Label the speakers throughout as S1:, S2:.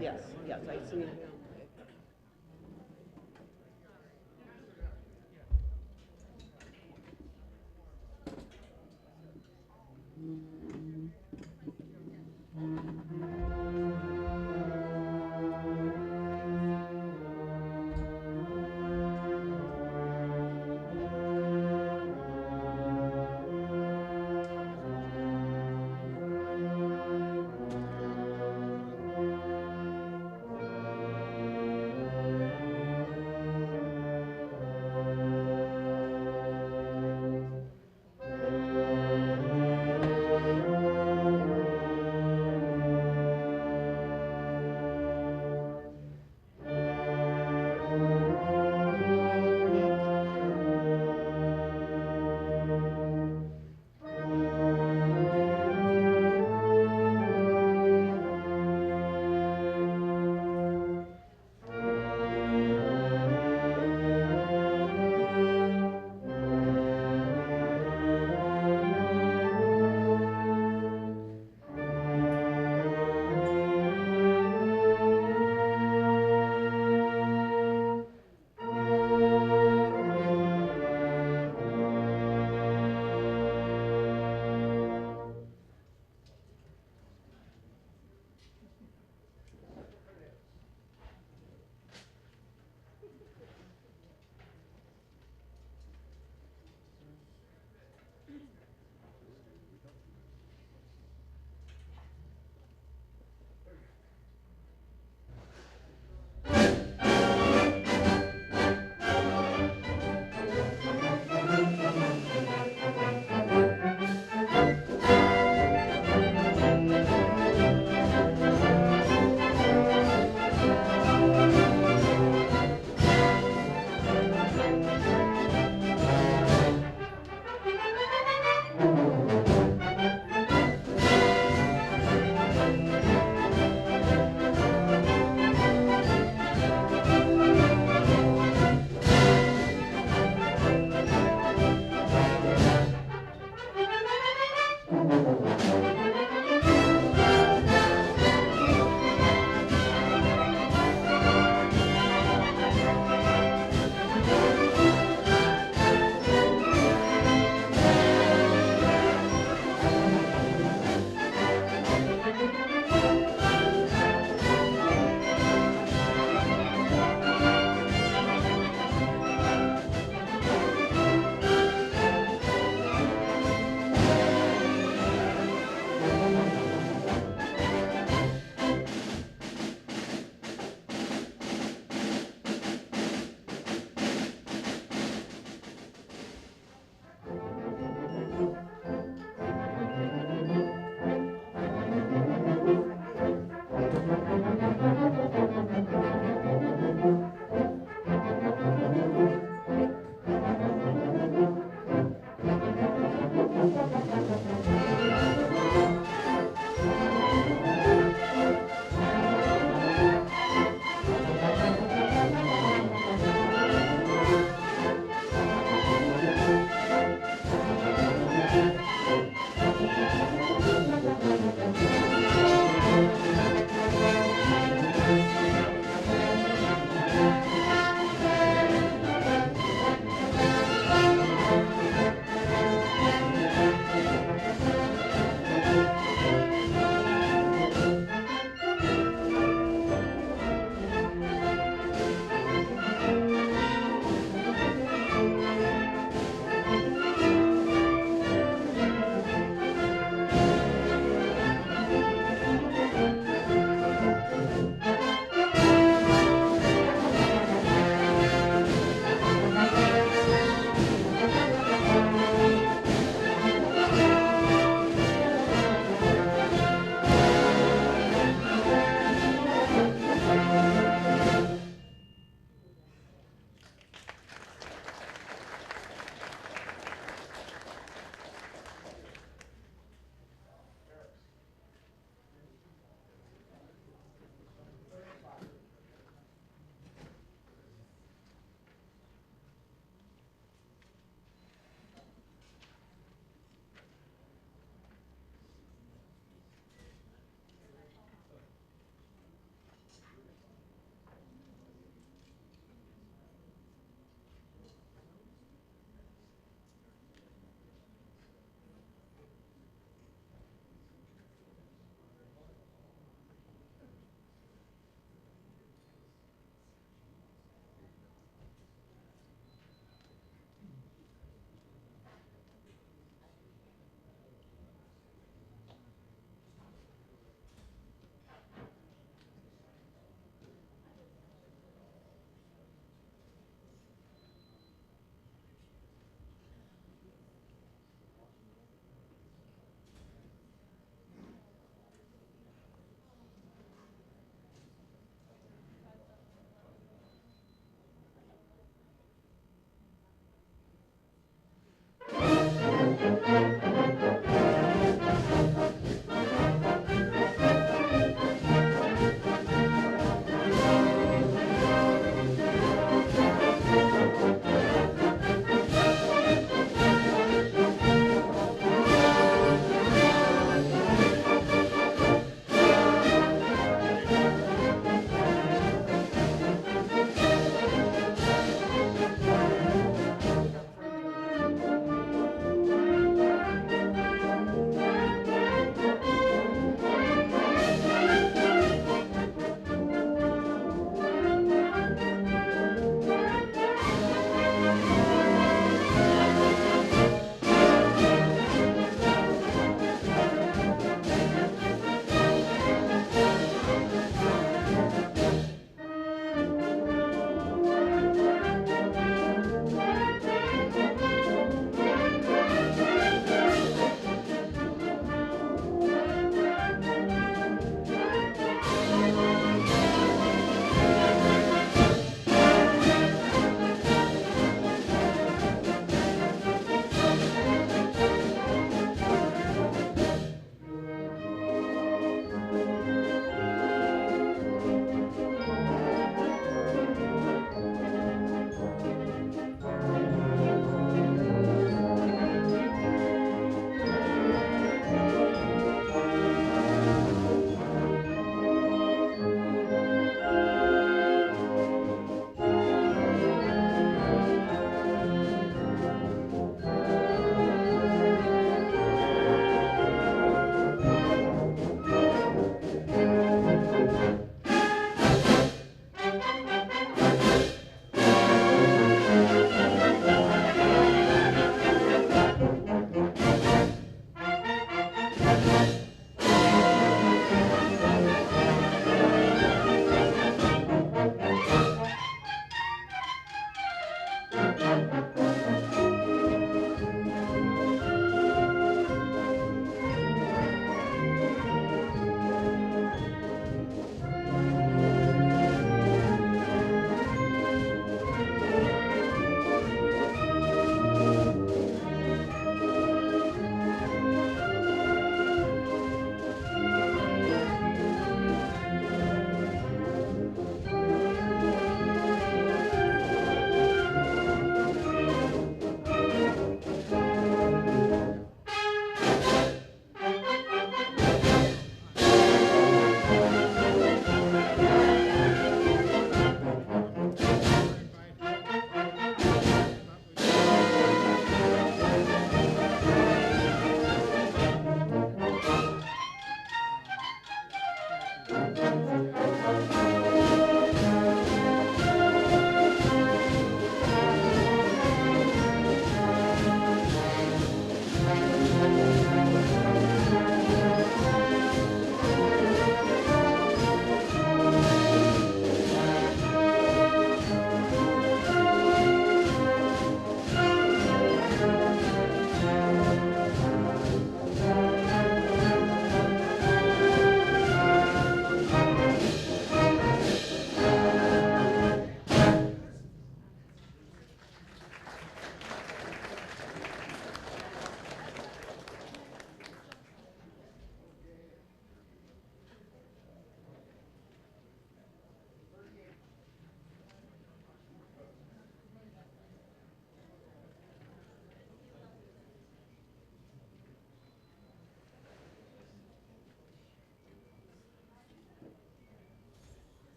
S1: Yes, yes, I see.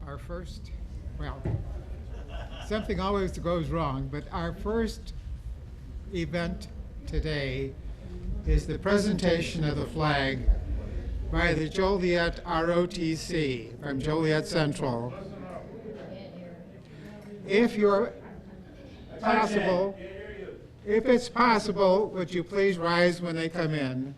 S1: Our first, well, something always goes wrong, but our first event today is the presentation of the flag by the Joliet ROTC from Joliet Central. If you're possible, if it's possible, would you please rise when they come in?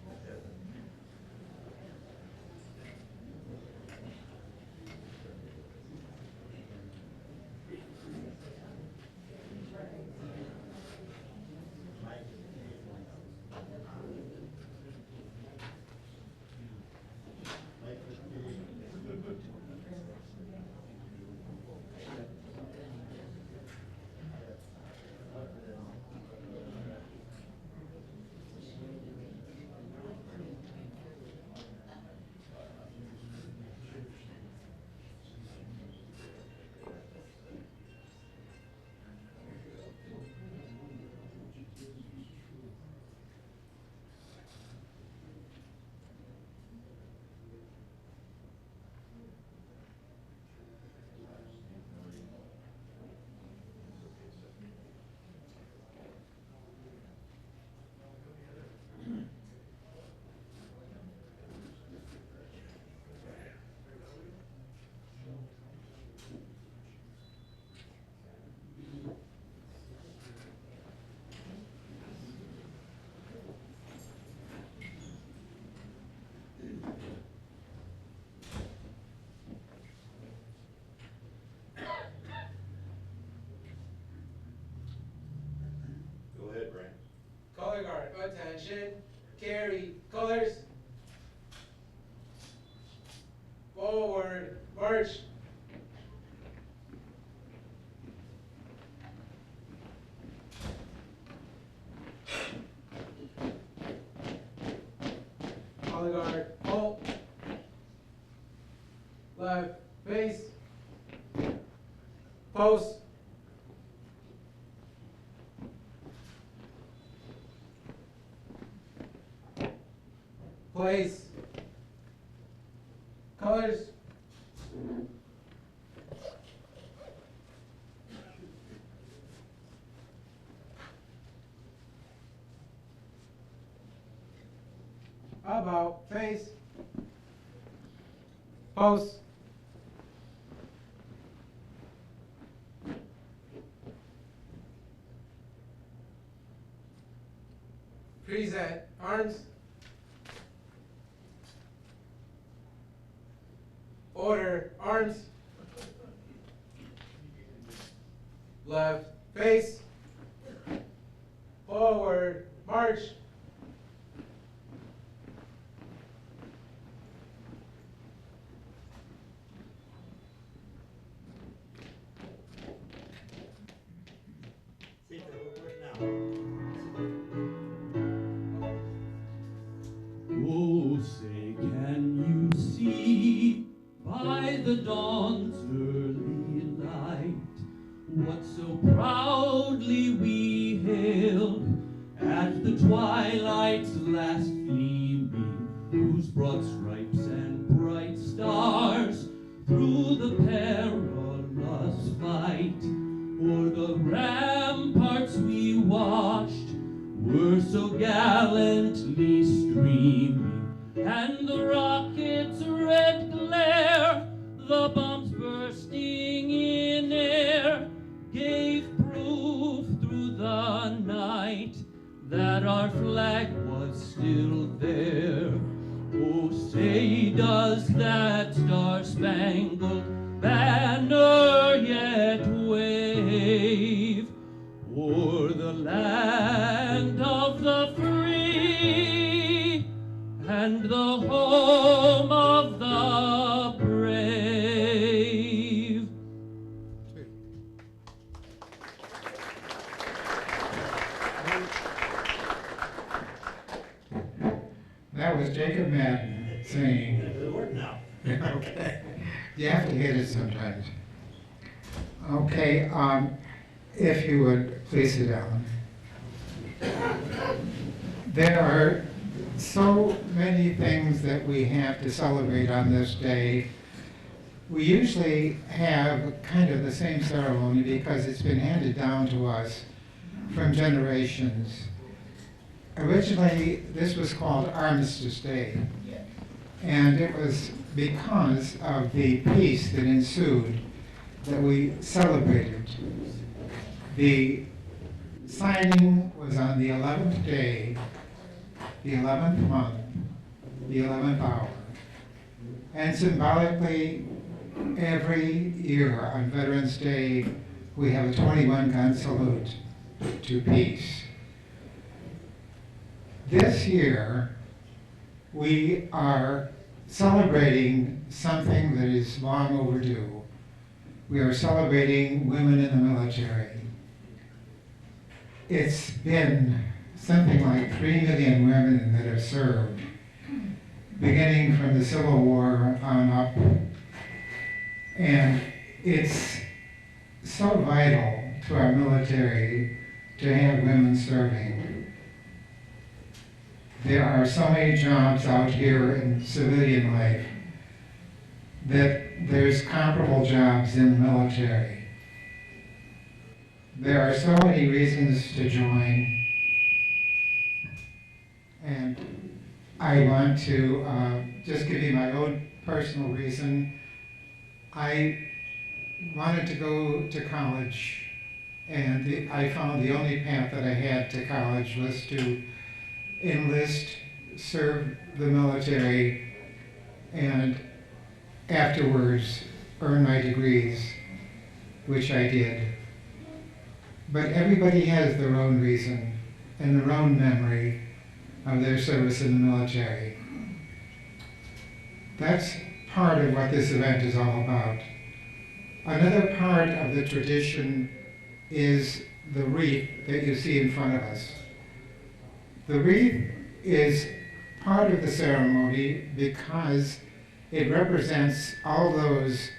S2: Attention, carry colors. Forward, march. Color guard, halt. Left, face. Post. Place. Colors. About face. Pose. Present arms. Order arms. Left face. Forward march.
S3: See if that will work now.
S4: Oh, say, can you see by the dawn's early light what so proudly we hailed at the twilight's last gleaming, whose broad stripes and bright stars through the perilous fight o'er the ramparts we watched were so gallantly streaming, and the rocket's red glare, the bombs bursting in air, gave proof through the night that our flag was still there. Oh, say, does that star-spangled banner yet wave o'er the land of the free and the home of the brave?
S1: That was Jacob Madden singing.
S3: It'll work now.
S1: Okay. You have to hit it sometimes. Okay, if you would please sit down. There are so many things that we have to celebrate on this day. We usually have kind of the same ceremony because it's been handed down to us from generations. Originally, this was called Armistice Day, and it was because of the peace that ensued that we celebrated. The signing was on the 11th day, the 11th month, the 11th hour. And symbolically, every year on Veterans Day, we have a 21-gun salute to peace. This year, we are celebrating something that is long overdue. We are celebrating women in the military. It's been something like 3 million women that have served, beginning from the Civil War on up. And it's so vital to our military to have women serving. There are so many jobs out here in civilian life that there's comparable jobs in the military. There are so many reasons to join, and I want to just give you my own personal reason. I wanted to go to college, and I found the only path that I had to college was to enlist, serve the military, and afterwards earn my degrees, which I did. But everybody has their own reason and their own memory of their service in the military. That's part of what this event is all about. Another part of the tradition is the wreath that you see in front of us. The wreath is part of the ceremony because it represents all those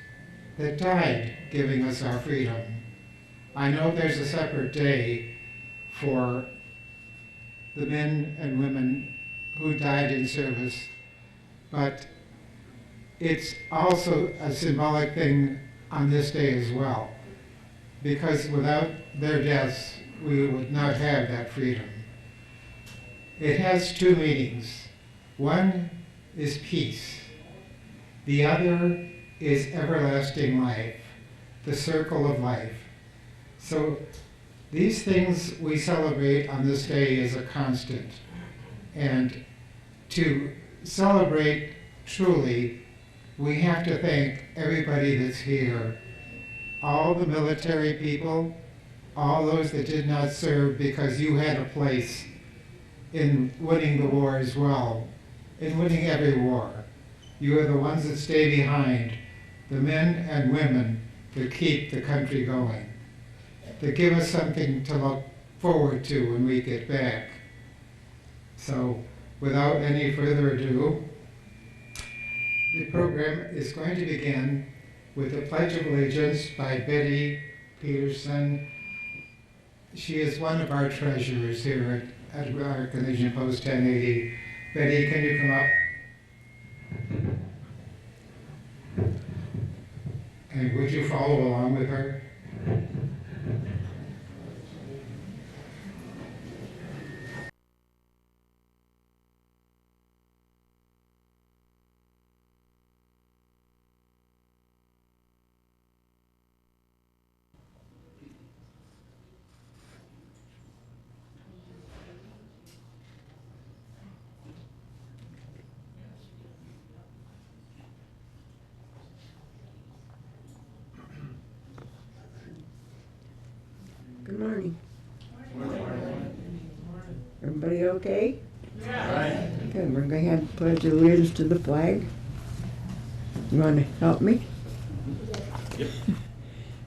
S1: that died giving us our freedom. I know there's a separate day for the men and women who died in service, but it's also a symbolic thing on this day as well, because without their deaths, we would not have that freedom. It has two meanings. One is peace. The other is everlasting life, the circle of life. So these things we celebrate on this day as a constant. And to celebrate truly, we have to thank everybody that's here, all the military people, all those that did not serve, because you had a place in winning the war as well, in winning every war. You are the ones that stay behind, the men and women that keep the country going, that give us something to look forward to when we get back. So, without any further ado, the program is going to begin with the Pledge of Allegiance by Betty Peterson. She is one of our treasurers here at American Legion Post 1080. Betty, can you come up? And would you follow along with her?
S3: Good morning. Everybody okay?
S2: Yeah.
S3: Good, we're going to have the pledge of allegiance to the flag. You want to help me?
S5: Yep.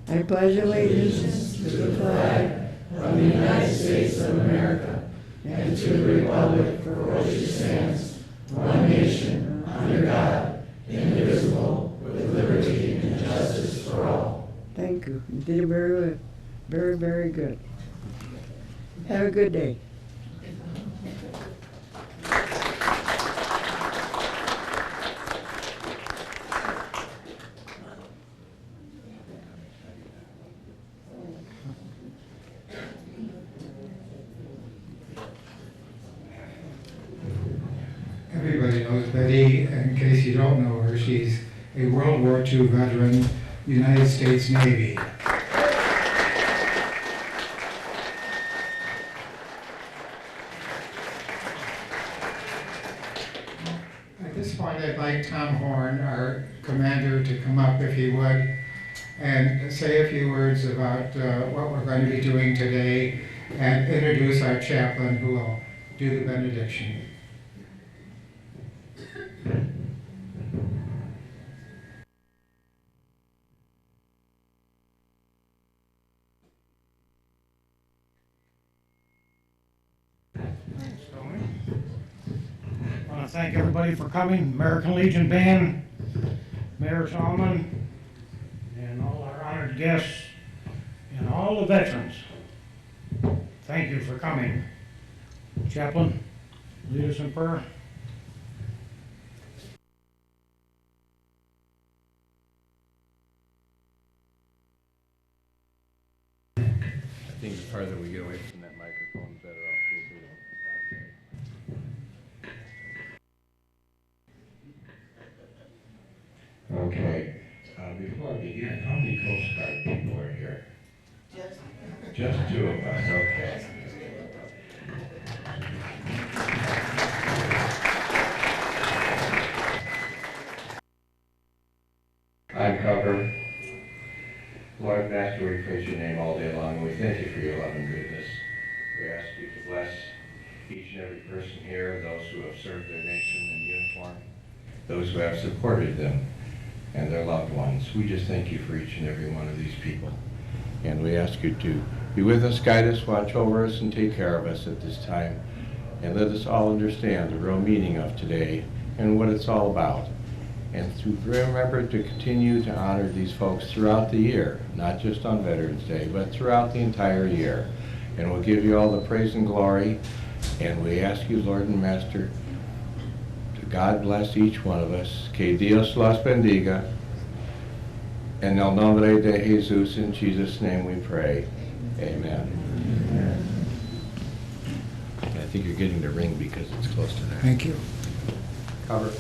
S3: I pledge allegiance to the flag of the United States of America and to the republic for which it stands, one nation, under God, indivisible, with liberty and justice for all. Thank you. You did very good. Very, very good. Have a good day.
S1: Everybody knows Betty. In case you don't know her, she's a World War II veteran, United States Navy. At this point, I'd like Tom Horn, our commander, to come up if he would, and say a few words about what we're going to be doing today, and introduce our chaplain who will do the benediction.
S5: I want to thank everybody for coming, American Legion Band, Mayor Solomon, and all our honored guests, and all the veterans. Thank you for coming. Chaplain, lead us in prayer.
S6: I think the farther we get away from that microphone, the better off we'll be. Okay, before I begin, how many Coast Guard people are here? Just two of us, okay. Uncover. Lord Master, we praise your name all day long, and we thank you for your love and goodness. We ask you to bless each and every person here, those who have served their nation in uniform, those who have supported them and their loved ones. We just thank you for each and every one of these people. And we ask you to be with us, guide us, watch over us, and take care of us at this time. And let us all understand the real meaning of today and what it's all about. And to remember to continue to honor these folks throughout the year, not just on Veterans Day, but throughout the entire year. And we'll give you all the praise and glory. And we ask you, Lord and Master, to God bless each one of us. Que Dios los bendiga. En el nombre de Jesus, in Jesus' name we pray. Amen. I think you're getting the ring because it's close to there.
S1: Thank you.
S6: Cover.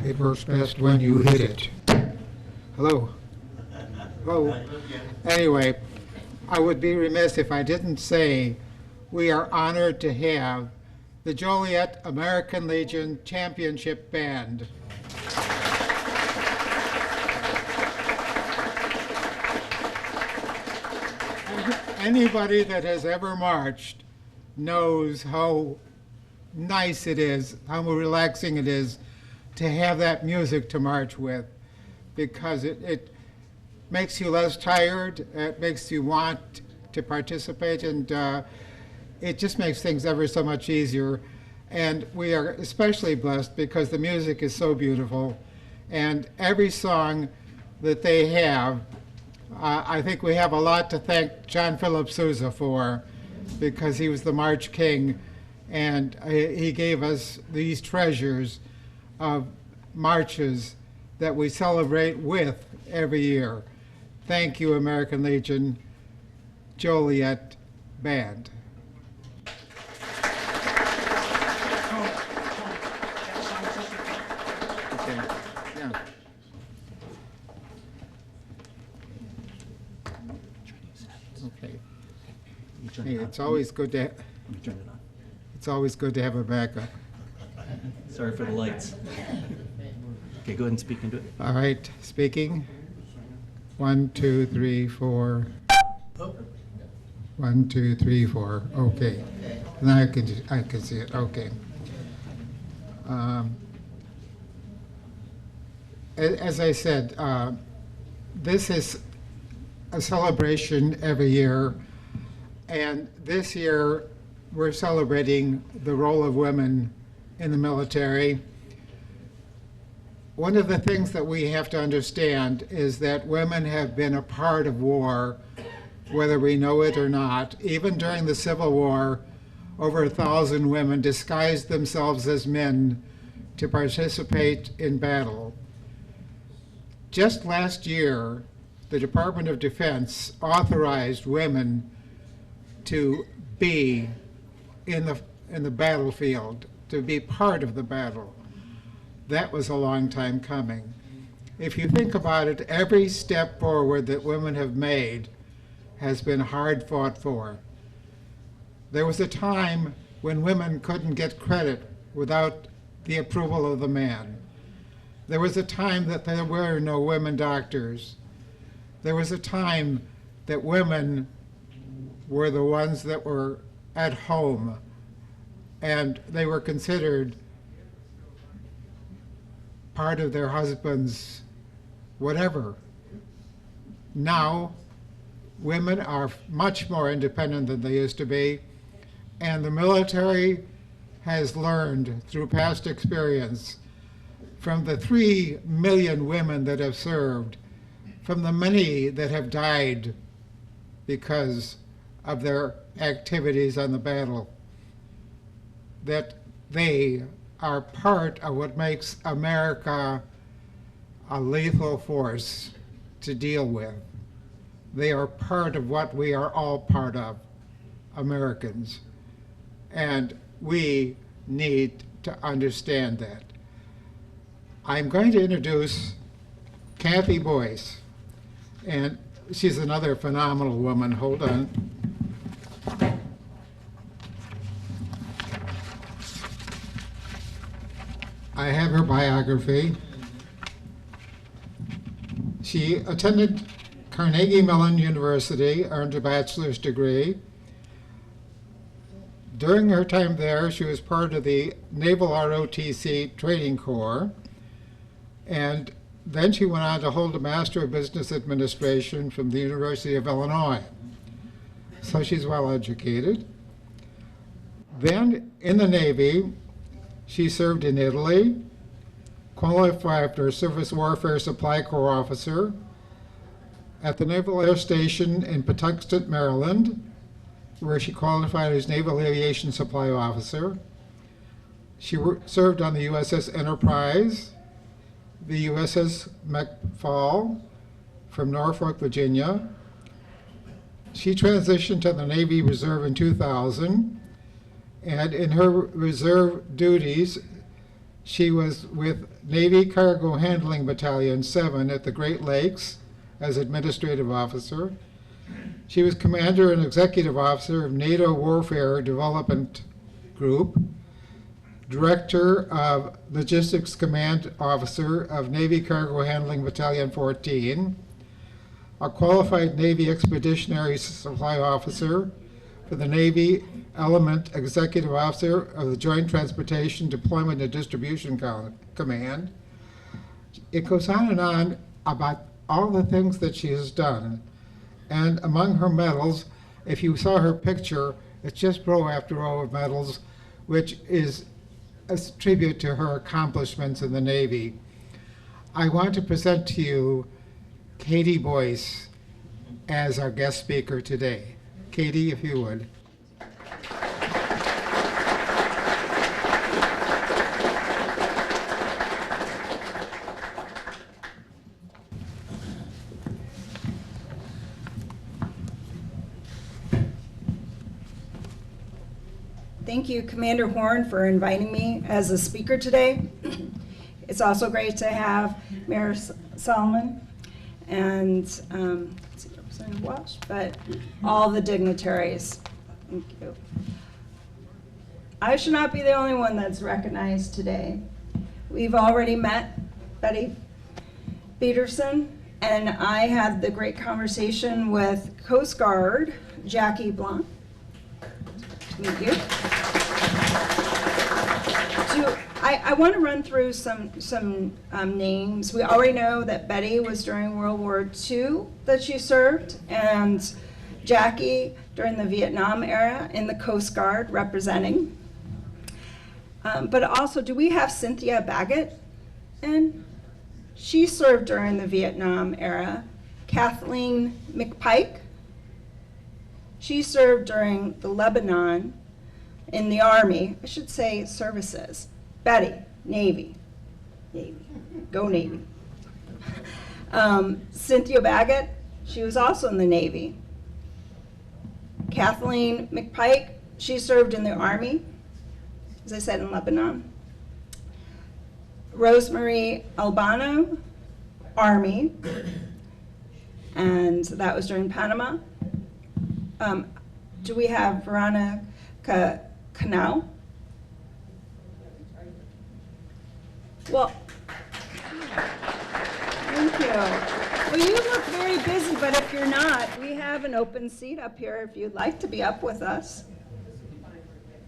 S1: It works best when you hit it. Hello. Hello. Anyway, I would be remiss if I didn't say we are honored to have the Joliet American Legion Championship Band. Anybody that has ever marched knows how nice it is, how relaxing it is to have that music to march with, because it makes you less tired, it makes you want to participate, and it just makes things ever so much easier. And we are especially blessed because the music is so beautiful, and every song that they have, I think we have a lot to thank John Philip Sousa for, because he was the March King, and he gave us these treasures of marches that we celebrate with every year. Thank you, American Legion Joliet Band. Okay, yeah. Okay. Hey, it's always good to it's always good to have a backup.
S7: Sorry for the lights. Okay, go ahead and speak into it.
S1: All right, speaking. 1, 2, 3, 4. 1, 2, 3, 4. Okay. Now I can see it. Okay. As I said, this is a celebration every year, and this year we're celebrating the role of women in the military. One of the things that we have to understand is that women have been a part of war, whether we know it or not. Even during the Civil War, over 1,000 women disguised themselves as men to participate in battle. Just last year, the Department of Defense authorized women to be in the battlefield, to be part of the battle. That was a long time coming. If you think about it, every step forward that women have made has been hard fought for. There was a time when women couldn't get credit without the approval of the man. There was a time that there were no women doctors. There was a time that women were the ones that were at home, and they were considered part of their husband's whatever. Now, women are much more independent than they used to be, and the military has learned through past experience from the 3 million women that have served, from the many that have died because of their activities on the battle, that they are part of what makes America a lethal force to deal with. They are part of what we are all part of, Americans. And we need to understand that. I'm going to introduce Kathy Boyce, and she's another phenomenal woman. Hold on. I have her biography. She attended Carnegie Mellon University, earned a bachelor's degree. During her time there, she was part of the Naval ROTC Training Corps, and then she went on to hold a Master of Business Administration from the University of Illinois. So she's well educated. Then in the Navy, she served in Italy, qualified for Surface Warfare Supply Corps officer at the Naval Air Station in Patuxent, Maryland, where she qualified as Naval Aviation Supply Officer. She served on the USS Enterprise, the USS McFall from Norfolk, Virginia. She transitioned to the Navy Reserve in 2000, and in her reserve duties, she was with Navy Cargo Handling Battalion 7 at the Great Lakes as administrative officer. She was commander and executive officer of NATO Warfare Development Group, director of Logistics Command Officer of Navy Cargo Handling Battalion 14, a qualified Navy Expeditionary Supply Officer for the Navy Element Executive Officer of the Joint Transportation Deployment and Distribution Command. It goes on about all the things that she has done. And among her medals, if you saw her picture, it's just row after row of medals, which is a tribute to her accomplishments in the Navy. I want to present to you Katie Boyce as our guest speaker today. Katie, if you would.
S8: Thank you, Commander Horn, for inviting me as a speaker today. It's also great to have Mayor Solomon and Representative Walsh, but all the dignitaries. Thank you. I should not be the only one that's recognized today. We've already met Betty Peterson, and I had the great conversation with Coast Guard Jackie Blanc. Meet you. I want to run through some names. We already know that Betty was during World War II that she served, and Jackie during the Vietnam era in the Coast Guard representing. But also, do we have Cynthia Baggett? And she served during the Vietnam era. Kathleen McPike. She served during the Lebanon in the Army, I should say services. Betty, Navy. Go Navy. Cynthia Baggett, she was also in the Navy. Kathleen McPike, she served in the Army, as I said, in Lebanon. Rosemary Albano, Army, and that was during Panama. Do we have Veronica Canal? Well, thank you. Well, you look very busy, but if you're not, we have an open seat up here if you'd like to be up with us.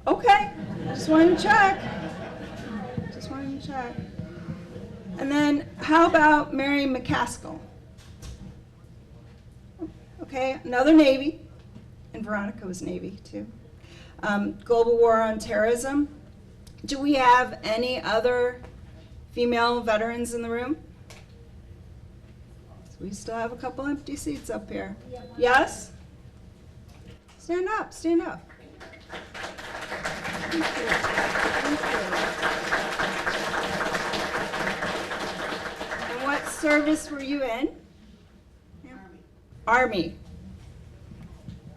S8: Okay, just wanted to check. And then how about Mary McCaskill? Okay, another Navy, and Veronica was Navy too. Global War on Terrorism. Do we have any other female veterans in the room? So we still have a couple empty seats up here. Yes? Stand up, stand up. Thank you. And what service were you in? Army.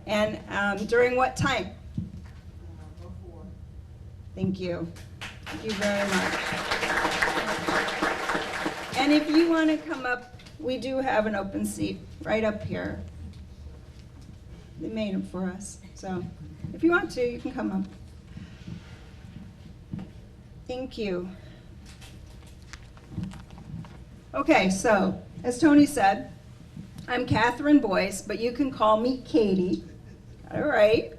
S8: And during what time? Thank you. Thank you very much. And if you want to come up, we do have an open seat right up here. They made them for us. So if you want to, you can come up. Thank you. Okay, so as Tony said, I'm Catherine Boyce, but you can call me Katie. All right.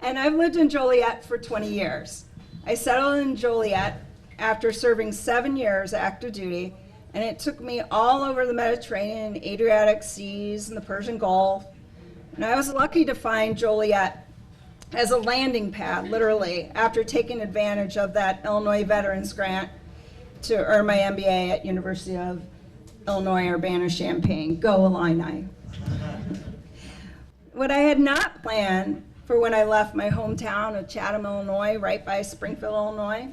S8: And I've lived in Joliet for 20 years. I settled in Joliet after serving 7 years active duty, and it took me all over the Mediterranean, Adriatic seas, and the Persian Gulf. And I was lucky to find Joliet as a landing pad, literally, after taking advantage of that Illinois Veterans Grant to earn my MBA at University of Illinois Urbana-Champaign. Go Illini. What I had not planned for when I left my hometown of Chatham, Illinois, right by Springfield, Illinois,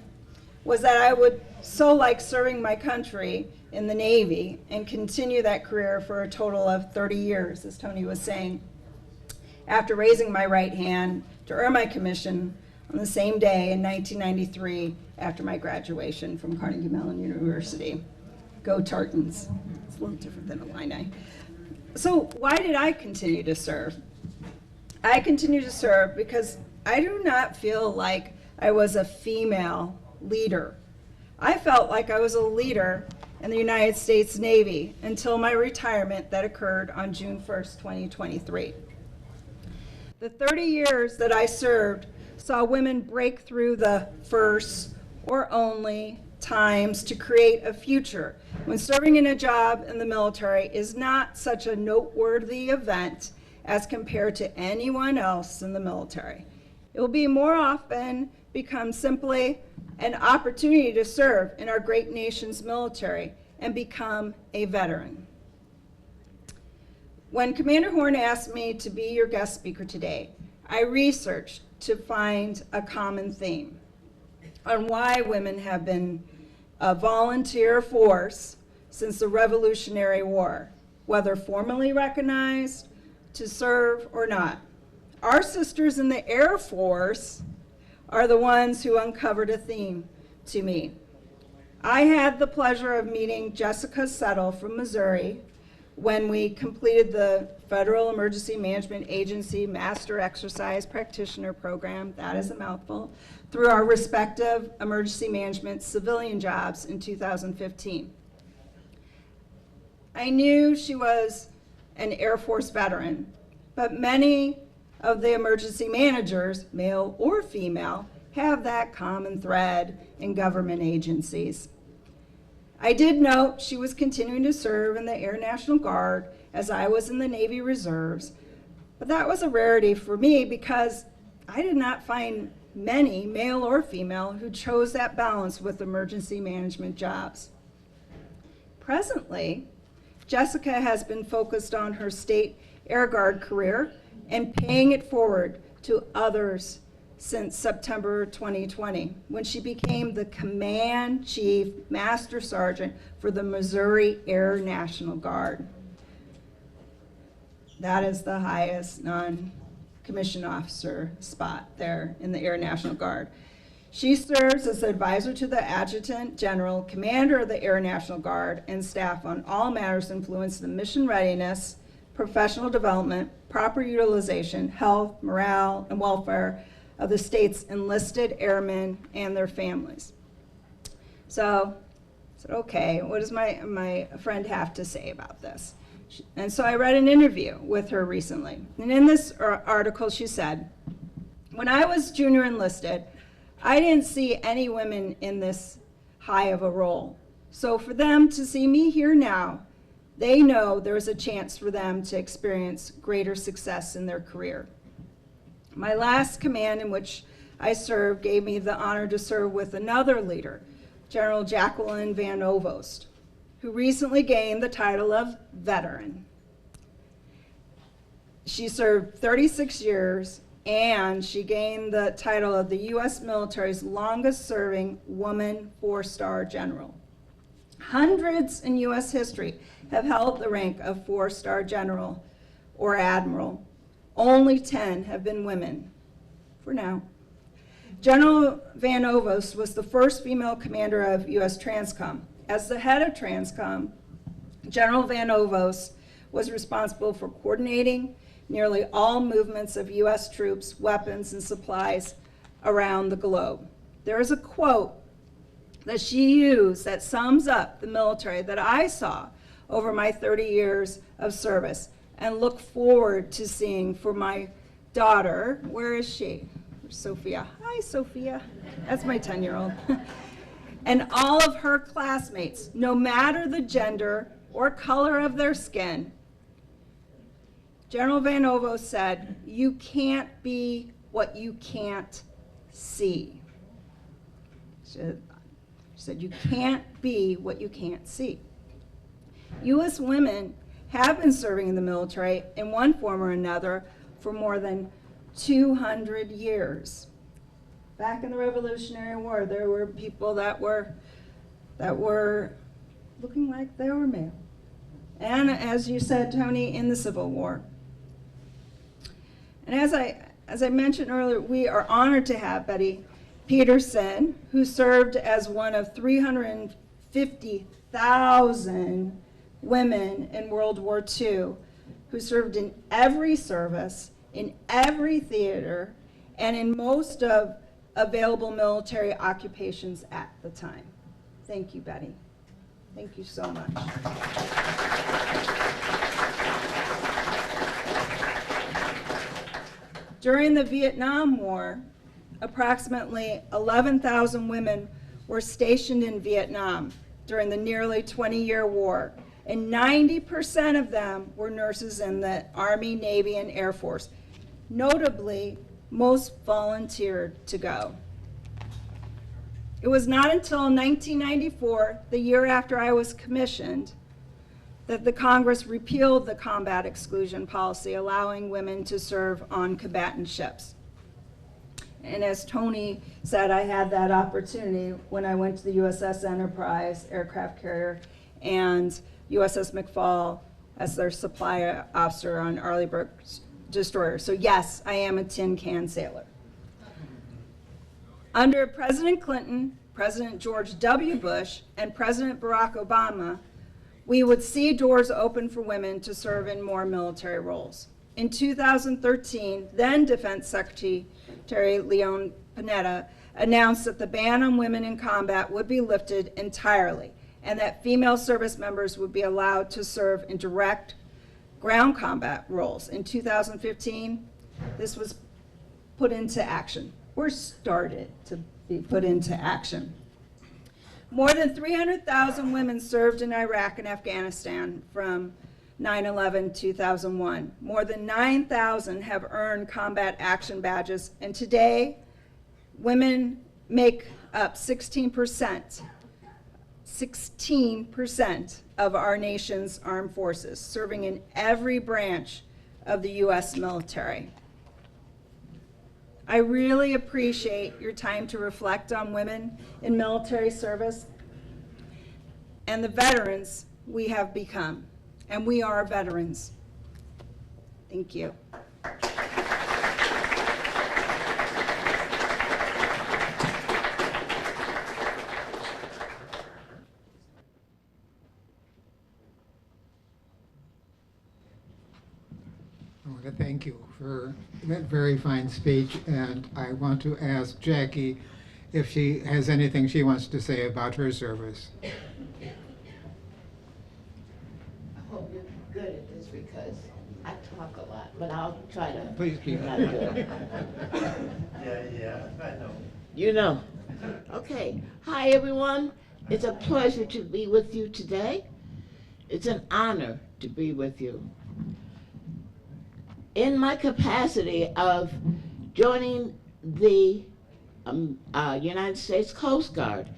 S8: was that I would so like serving my country in the Navy and continue that career for a total of 30 years, as Tony was saying, after raising my right hand to earn my commission on the same day in 1993 after my graduation from Carnegie Mellon University. Go Tartans. It's a little different than Illini. So why did I continue to serve? I continue to serve because I do not feel like I was a female leader. I felt like I was a leader in the United States Navy until my retirement that occurred on June 1st, 2023. The 30 years that I served saw women break through the first or only times to create a future when serving in a job in the military is not such a noteworthy event as compared to anyone else in the military. It will be more often become simply an opportunity to serve in our great nation's military and become a veteran. When Commander Horn asked me to be your guest speaker today, I researched to find a common theme on why women have been a volunteer force since the Revolutionary War, whether formally recognized to serve or not. Our sisters in the Air Force are the ones who uncovered a theme to me. I had the pleasure of meeting Jessica Settle from Missouri when we completed the Federal Emergency Management Agency Master Exercise Practitioner Program, that is a mouthful, through our respective emergency management civilian jobs in 2015. I knew she was an Air Force veteran, but many of the emergency managers, male or female, have that common thread in government agencies. I did note she was continuing to serve in the Air National Guard as I was in the Navy Reserves, but that was a rarity for me because I did not find many, male or female, who chose that balance with emergency management jobs. Presently, Jessica has been focused on her state Air Guard career and paying it forward to others since September 2020, when she became the Command Chief Master Sergeant for the Missouri Air National Guard. That is the highest non-commissioned officer spot there in the Air National Guard. She serves as advisor to the Adjutant General, Commander of the Air National Guard, and staff on all matters influencing the mission readiness, professional development, proper utilization, health, morale, and welfare of the state's enlisted airmen and their families. So I said, okay, what does my friend have to say about this? And so I read an interview with her recently. And in this article, she said, when I was junior enlisted, I didn't see any women in this high of a role. So for them to see me here now, they know there's a chance for them to experience greater success in their career. My last command in which I served gave me the honor to serve with another leader, General Jacqueline Van Ovost, who recently gained the title of veteran. She served 36 years, and she gained the title of the U.S. military's longest-serving woman 4-star general. Hundreds in U.S. history have held the rank of 4-star general or admiral. Only 10 have been women, for now. General Van Ovost was the first female commander of U.S. Transcom. As the head of Transcom, General Van Ovost was responsible for coordinating nearly all movements of U.S. troops, weapons, and supplies around the globe. There is a quote that she used that sums up the military that I saw over my 30 years of service and look forward to seeing for my daughter, where is she? Sophia. Hi, Sophia. That's my 10-year-old. And all of her classmates, no matter the gender or color of their skin. General Van Ovo said, "You can't be what you can't see." She said, "You can't be what you can't see." U.S. women have been serving in the military in one form or another for more than 200 years. Back in the Revolutionary War, there were people that were looking like they were male. And as you said, Tony, in the Civil War. And as I mentioned earlier, we are honored to have Betty Peterson, who served as one of 350,000 women in World War II, who served in every service, in every theater, and in most of available military occupations at the time. Thank you, Betty. Thank you so much. During the Vietnam War, approximately 11,000 women were stationed in Vietnam during the nearly 20-year war, and 90% of them were nurses in the Army, Navy, and Air Force. Notably, most volunteered to go. It was not until 1994, the year after I was commissioned, that the Congress repealed the combat exclusion policy, allowing women to serve on combatant ships. And as Tony said, I had that opportunity when I went to the USS Enterprise aircraft carrier and USS McFall as their supply officer on Arleigh Burke's destroyer. So yes, I am a tin can sailor. Under President Clinton, President George W. Bush, and President Barack Obama, we would see doors open for women to serve in more military roles. In 2013, then Defense Secretary Leon Panetta announced that the ban on women in combat would be lifted entirely, and that female service members would be allowed to serve in direct ground combat roles. In 2015, this was put into action, or started to be put into action. More than 300,000 women served in Iraq and Afghanistan from 9/11-2001. More than 9,000 have earned combat action badges, and today, women make up 16% of our nation's armed forces, serving in every branch of the U.S. military. I really appreciate your time to reflect on women in military service and the veterans we have become. And we are veterans. Thank you.
S1: I want to thank you for that very fine speech, and I want to ask Jackie if she has anything she wants to say about her service.
S3: I hope you're good at this because I talk a lot, but I'll try to
S1: Please keep
S3: not do it.
S9: Yeah, I know.
S3: You know. Okay. Hi, everyone. It's a pleasure to be with you today. It's an honor to be with you. In my capacity of joining the United States Coast Guard,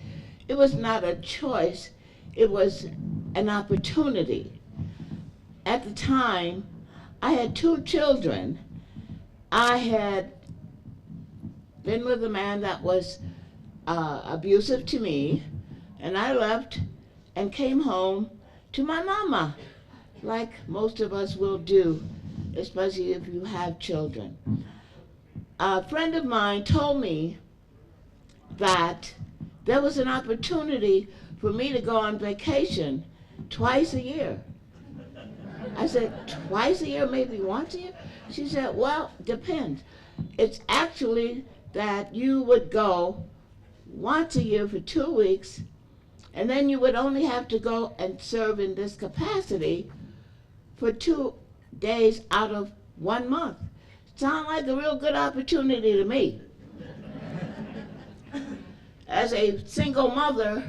S3: it was not a choice, it was an opportunity. At the time, I had 2 children. I had been with a man that was abusive to me, and I left and came home to my mama, like most of us will do, especially if you have children. A friend of mine told me that there was an opportunity for me to go on vacation twice a year. I said, twice a year, maybe once a year? She said, well, depends. It's actually that you would go once a year for 2 weeks And then you would only have to go and serve in this capacity for 2 days out of 1 month. Sound like a real good opportunity to me. As a single mother,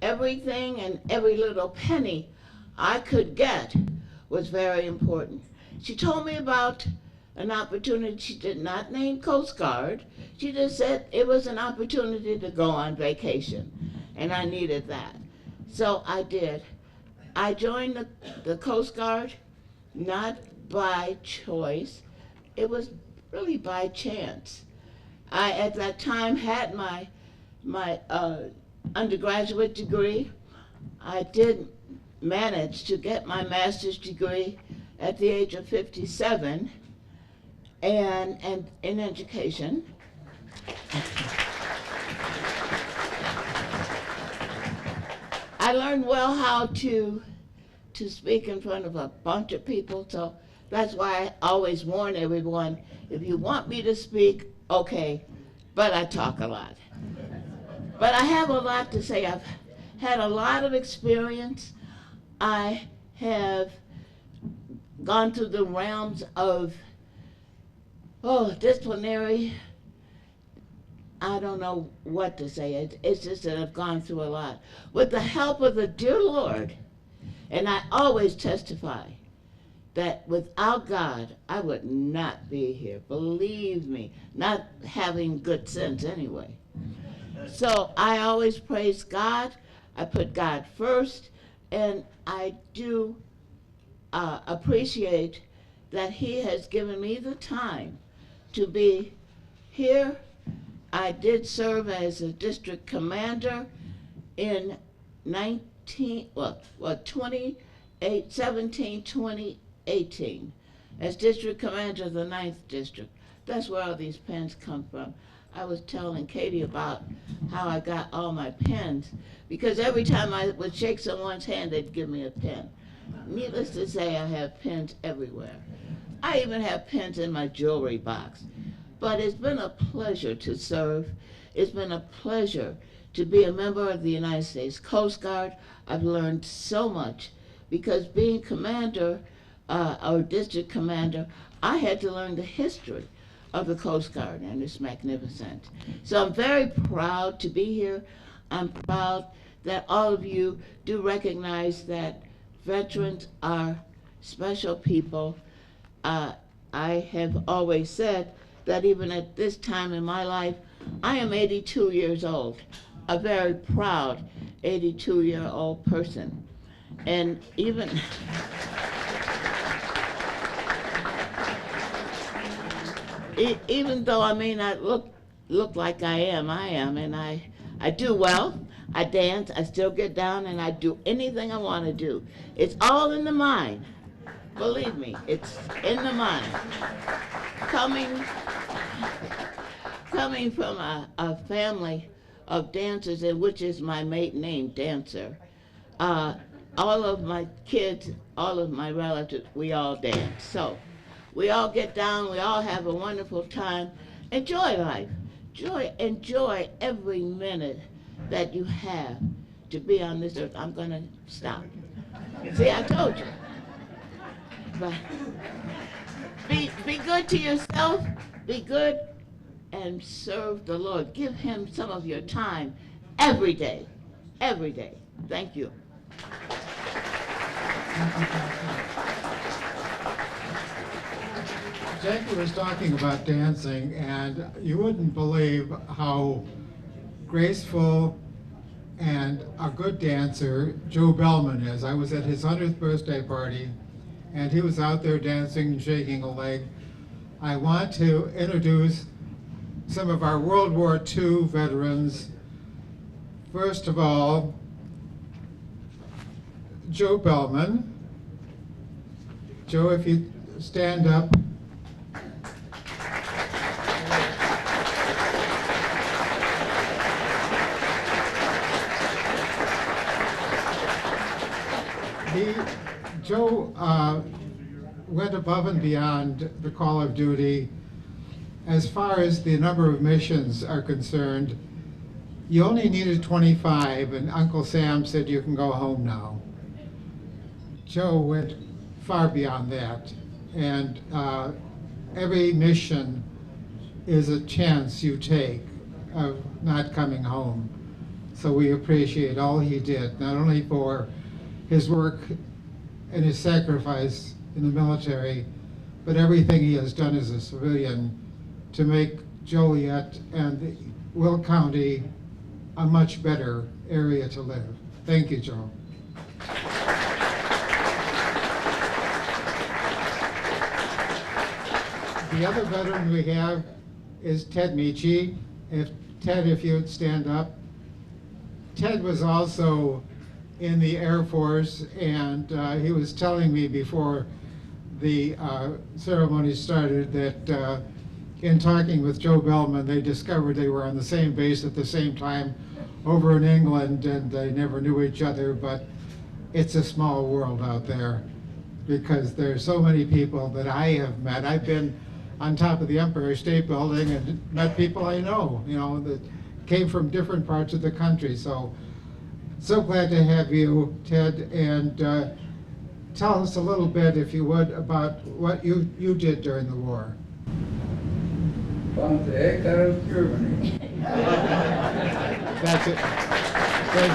S3: everything and every little penny I could get was very important. She told me about an opportunity. She did not name Coast Guard. She just said it was an opportunity to go on vacation, and I needed that. So I did. I joined the Coast Guard not by choice. It was really by chance. I, at that time, had my undergraduate degree. I did manage to get my master's degree at the age of 57 and in education. I learned well how to speak in front of a bunch of people, so that's why I always warn everyone, if you want me to speak, okay, but I talk a lot. But I have a lot to say. I've had a lot of experience. I have gone through the realms of, disciplinary, I don't know what to say. It's just that I've gone through a lot. With the help of the dear Lord, and I always testify that without God, I would not be here. Believe me, not having good sense anyway. So I always praise God. I put God first, and I do appreciate that He has given me the time to be here. I did serve as a district commander in 2018, as district commander of the 9th district. That's where all these pens come from. I was telling Katie about how I got all my pens, because every time I would shake someone's hand, they'd give me a pen. Needless to say, I have pens everywhere. I even have pens in my jewelry box. But it's been a pleasure to serve. It's been a pleasure to be a member of the United States Coast Guard. I've learned so much, because being commander, or district commander, I had to learn the history of the Coast Guard, and it's magnificent. So I'm very proud to be here. I'm proud that all of you do recognize that veterans are special people. I have always said that even at this time in my life, I am 82 years old, a very proud 82-year-old person. And even even though I may not look like I am, and I do well. I dance, I still get down, and I do anything I want to do. It's all in the mind. Believe me, it's in the mind. Coming from a family of dancers, and which is my maiden name, Dancer, all of my kids, all of my relatives, we all dance. So we all get down, we all have a wonderful time. Enjoy life. Enjoy every minute that you have to be on this earth. I'm gonna stop. See, I told you. But be good to yourself, be good, and serve the Lord. Give Him some of your time every day. Every day. Thank you.
S1: Jackie was talking about dancing, and you wouldn't believe how graceful and a good dancer Joe Bellman is. I was at his 100th birthday party, and he was out there dancing and shaking a leg. I want to introduce some of our World War II veterans. First of all, Joe Bellman. Joe, if you stand up. Joe went above and beyond the call of duty as far as the number of missions are concerned. You only needed 25, and Uncle Sam said you can go home now. Joe went far beyond that, and every mission is a chance you take of not coming home. So we appreciate all he did, not only for his work and his sacrifice in the military, but everything he has done as a civilian to make Joliet and Will County a much better area to live. Thank you, Joe. The other veteran we have is Ted Michi. Ted, if you would stand up. Ted was also in the Air Force, and he was telling me before the ceremony started that in talking with Joe Bellman, they discovered they were on the same base at the same time over in England, and they never knew each other, but it's a small world out there because there's so many people that I have met. I've been on top of the Empire State Building and met people I know, that came from different parts of the country. So glad to have you, Ted, and tell us a little bit, if you would, about what you did during the war.
S10: Bombed the heck out of Germany.
S1: That's it. Thank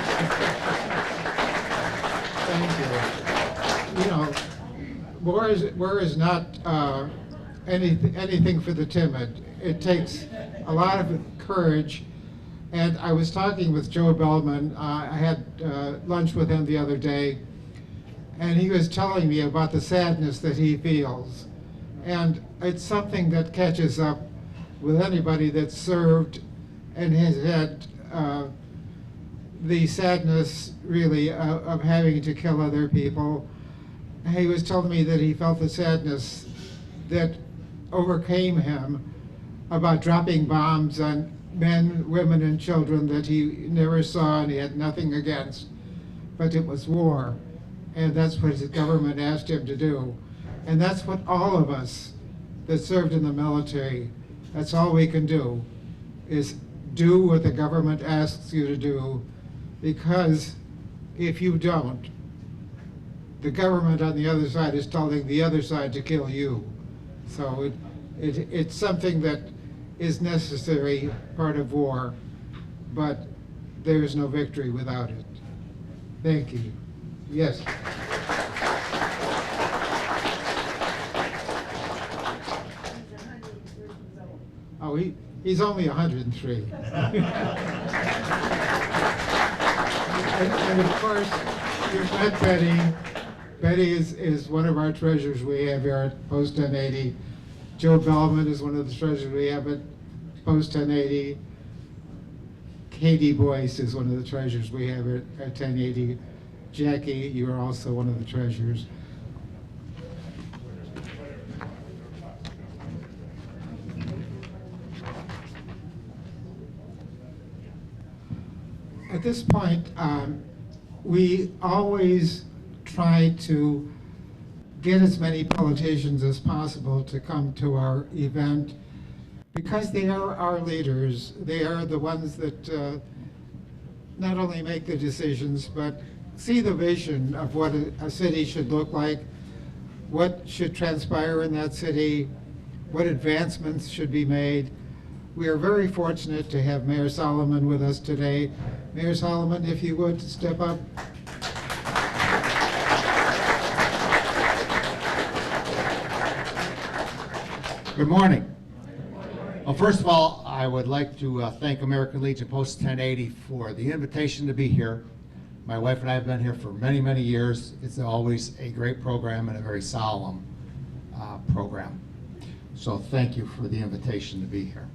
S1: you. War is not anything for the timid. It takes a lot of courage. And I was talking with Joe Bellman. I had lunch with him the other day, and he was telling me about the sadness that he feels. And it's something that catches up with anybody that's served and has had the sadness, really, of having to kill other people. He was telling me that he felt the sadness that overcame him about dropping bombs on men, women, and children that he never saw and he had nothing against. But it was war, and that's what his government asked him to do. And that's what all of us that served in the military, that's all we can do, is do what the government asks you to do, because if you don't, the government on the other side is telling the other side to kill you. So it's something that is necessary, part of war, but there is no victory without it. Thank you. Yes. Oh, he's only 103. and of course, you've met Betty. Betty is one of our treasures we have here at Post 1080. Joe Bellman is one of the treasures we have at Post 1080. Katie Boyce is one of the treasures we have at 1080. Jackie, you are also one of the treasures. At this point, we always try to get as many politicians as possible to come to our event because they are our leaders. They are the ones that not only make the decisions, but see the vision of what a city should look like, what should transpire in that city, what advancements should be made. We are very fortunate to have Mayor Solomon with us today. Mayor Solomon, if you would, step up.
S11: Good morning. Well, first of all, I would like to thank American Legion Post 1080 for the invitation to be here. My wife and I have been here for many, many years. It's always a great program and a very solemn program. So thank you for the invitation to be here.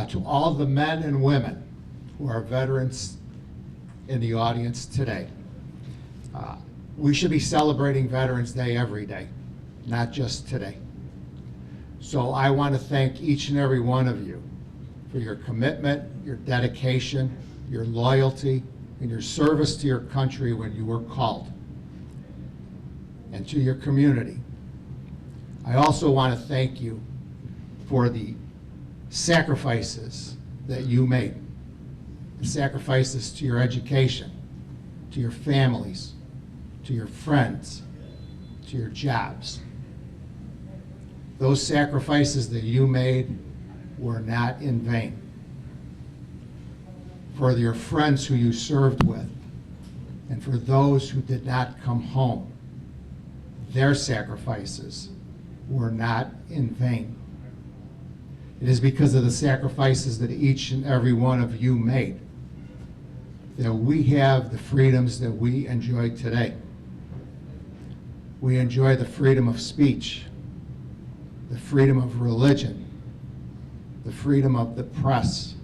S11: To all the men and women who are veterans in the audience today, we should be celebrating Veterans Day every day, not just today. So I want to thank each and every one of you for your commitment, your dedication, your loyalty, and your service to your country when you were called, and to your community. I also want to thank you for the sacrifices that you made, the sacrifices to your education, to your families, to your friends, to your jobs. Those sacrifices that you made were not in vain. For your friends who you served with, and for those who did not come home, their sacrifices were not in vain. It is because of the sacrifices that each and every one of you made that we have the freedoms that we enjoy today. We enjoy the freedom of speech, the freedom of religion, the freedom of the press,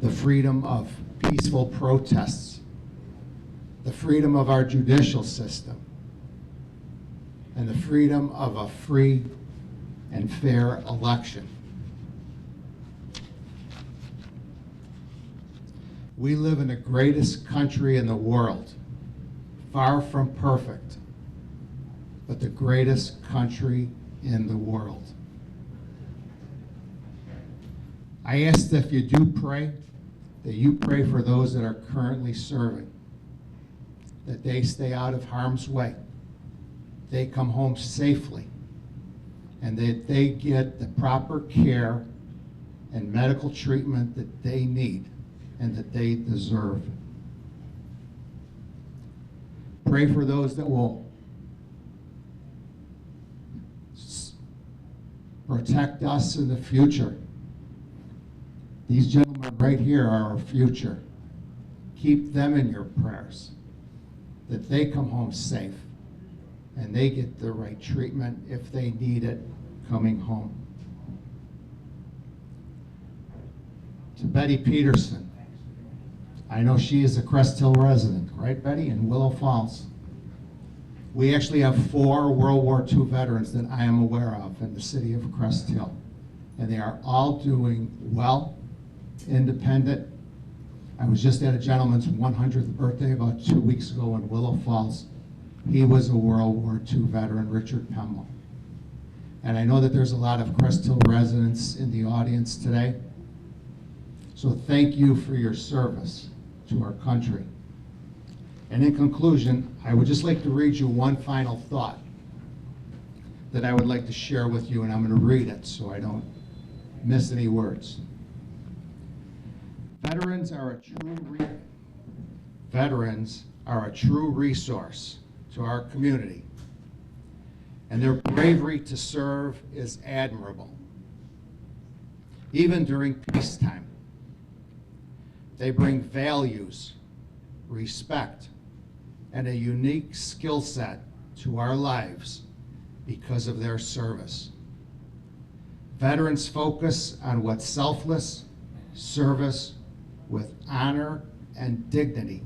S11: the freedom of peaceful protests, the freedom of our judicial system, and the freedom of a free and fair election. We live in the greatest country in the world, far from perfect, but the greatest country in the world. I ask that if you do pray, that you pray for those that are currently serving, that they stay out of harm's way, they come home safely, and that they get the proper care and medical treatment that they need and that they deserve. Pray for those that will protect us in the future. These gentlemen right here are our future. Keep them in your prayers, that they come home safe and they get the right treatment if they need it coming home. To Betty Peterson, I know she is a Crest Hill resident, right, Betty, in Willow Falls. We actually have 4 World War II veterans that I am aware of in the city of Crest Hill, and they are all doing well, independent. I was just at a gentleman's 100th birthday about 2 weeks ago in Willow Falls. He was a World War II veteran, Richard Pemmel. And I know that there's a lot of Crest Hill residents in the audience today. So thank you for your service to our country. And in conclusion, I would just like to read you one final thought that I would like to share with you, and I'm going to read it so I don't miss any words. Veterans are a true resource to our community, and their bravery to serve is admirable. Even during peacetime, they bring values, respect, and a unique skill set to our lives because of their service. Veterans focus on what selfless service with honor and dignity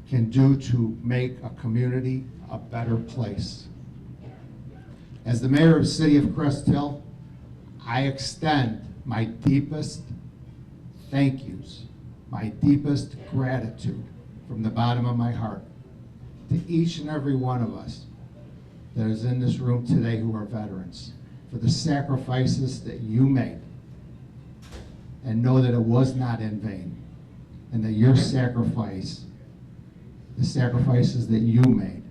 S11: can do to make a community a better place. As the mayor of the city of Crest Hill, I extend my deepest thank yous, my deepest gratitude from the bottom of my heart to each and every one of us that is in this room today who are veterans, for the sacrifices that you made, and know that it was not in vain, and that your sacrifice, the sacrifices that you made,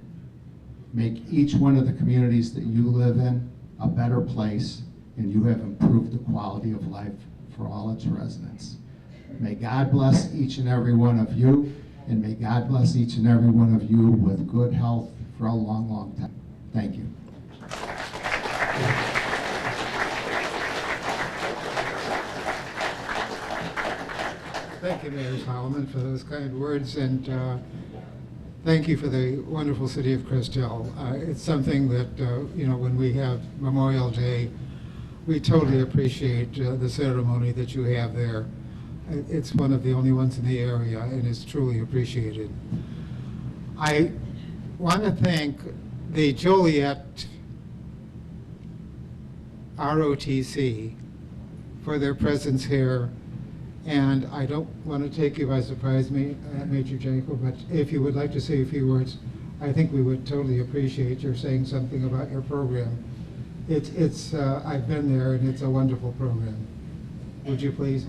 S11: make each one of the communities that you live in a better place, and you have improved the quality of life for all its residents. May God bless each and every one of you, and may God bless each and every one of you with good health for a long, long time. Thank you.
S1: Thank you, Mayor Solomon, for those kind words, and thank you for the wonderful city of Crest Hill. It's something that, when we have Memorial Day, we totally appreciate the ceremony that you have there. It's one of the only ones in the area, and it's truly appreciated. I want to thank the Joliet ROTC for their presence here. And I don't want to take you by surprise, Major Janko, but if you would like to say a few words, I think we would totally appreciate your saying something about your program. I've been there, and it's a wonderful program. Would you please?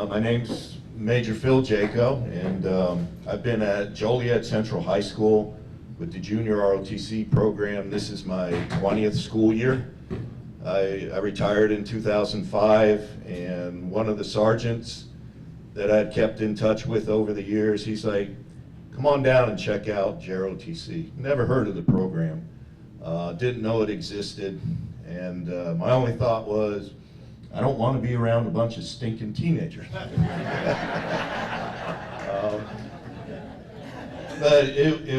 S12: My name's Major Phil Jaco, and I've been at Joliet Central High School with the Junior ROTC program. This is my 20th school year. I retired in 2005, and one of the sergeants that I'd kept in touch with over the years, he's like, come on down and check out JROTC. Never heard of the program, didn't know it existed, and my only thought was, I don't want to be around a bunch of stinking teenagers. But it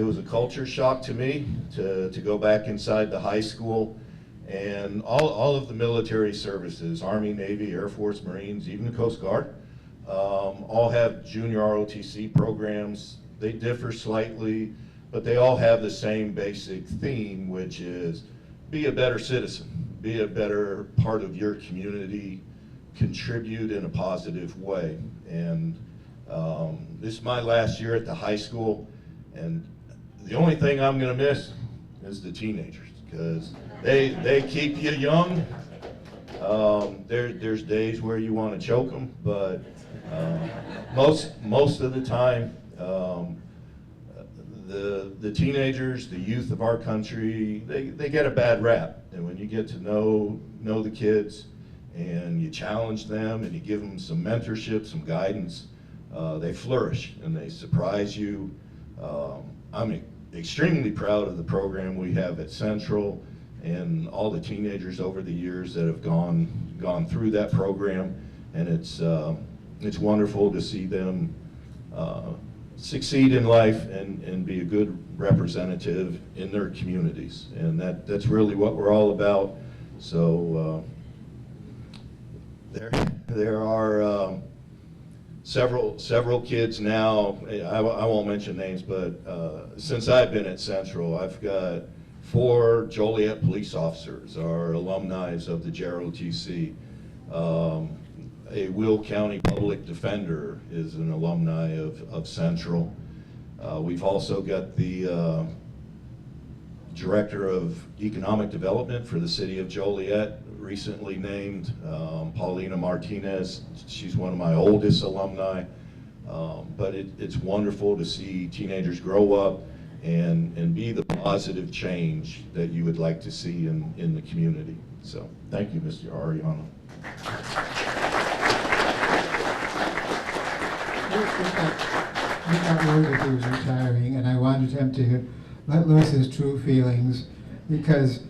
S12: was a culture shock to me to go back inside the high school, and all of the military services, Army, Navy, Air Force, Marines, even the Coast Guard, all have junior ROTC programs. They differ slightly, but they all have the same basic theme, which is be a better citizen, be a better part of your community, contribute in a positive way. And this is my last year at the high school, and the only thing I'm gonna miss is the teenagers, because they keep you young. There's days where you want to choke them, but most of the time, the teenagers, the youth of our country, they get a bad rap. And when you get to know the kids and you challenge them and you give them some mentorship, some guidance, they flourish and they surprise you. I'm extremely proud of the program we have at Central and all the teenagers over the years that have gone through that program, and it's wonderful to see them succeed in life and be a good representative in their communities, and that's really what we're all about. So there are several kids now. I won't mention names, but since I've been at Central, I've got 4 Joliet police officers are alumni of the JROTC. A Will County Public Defender is an alumni of Central. We've also got the Director of Economic Development for the City of Joliet, recently named, Paulina Martinez. She's one of my oldest alumni. But it's wonderful to see teenagers grow up and be the positive change that you would like to see in the community. So thank you, Mr. Ariano.
S1: We got word that he was retiring, and I wanted him to let loose his true feelings, because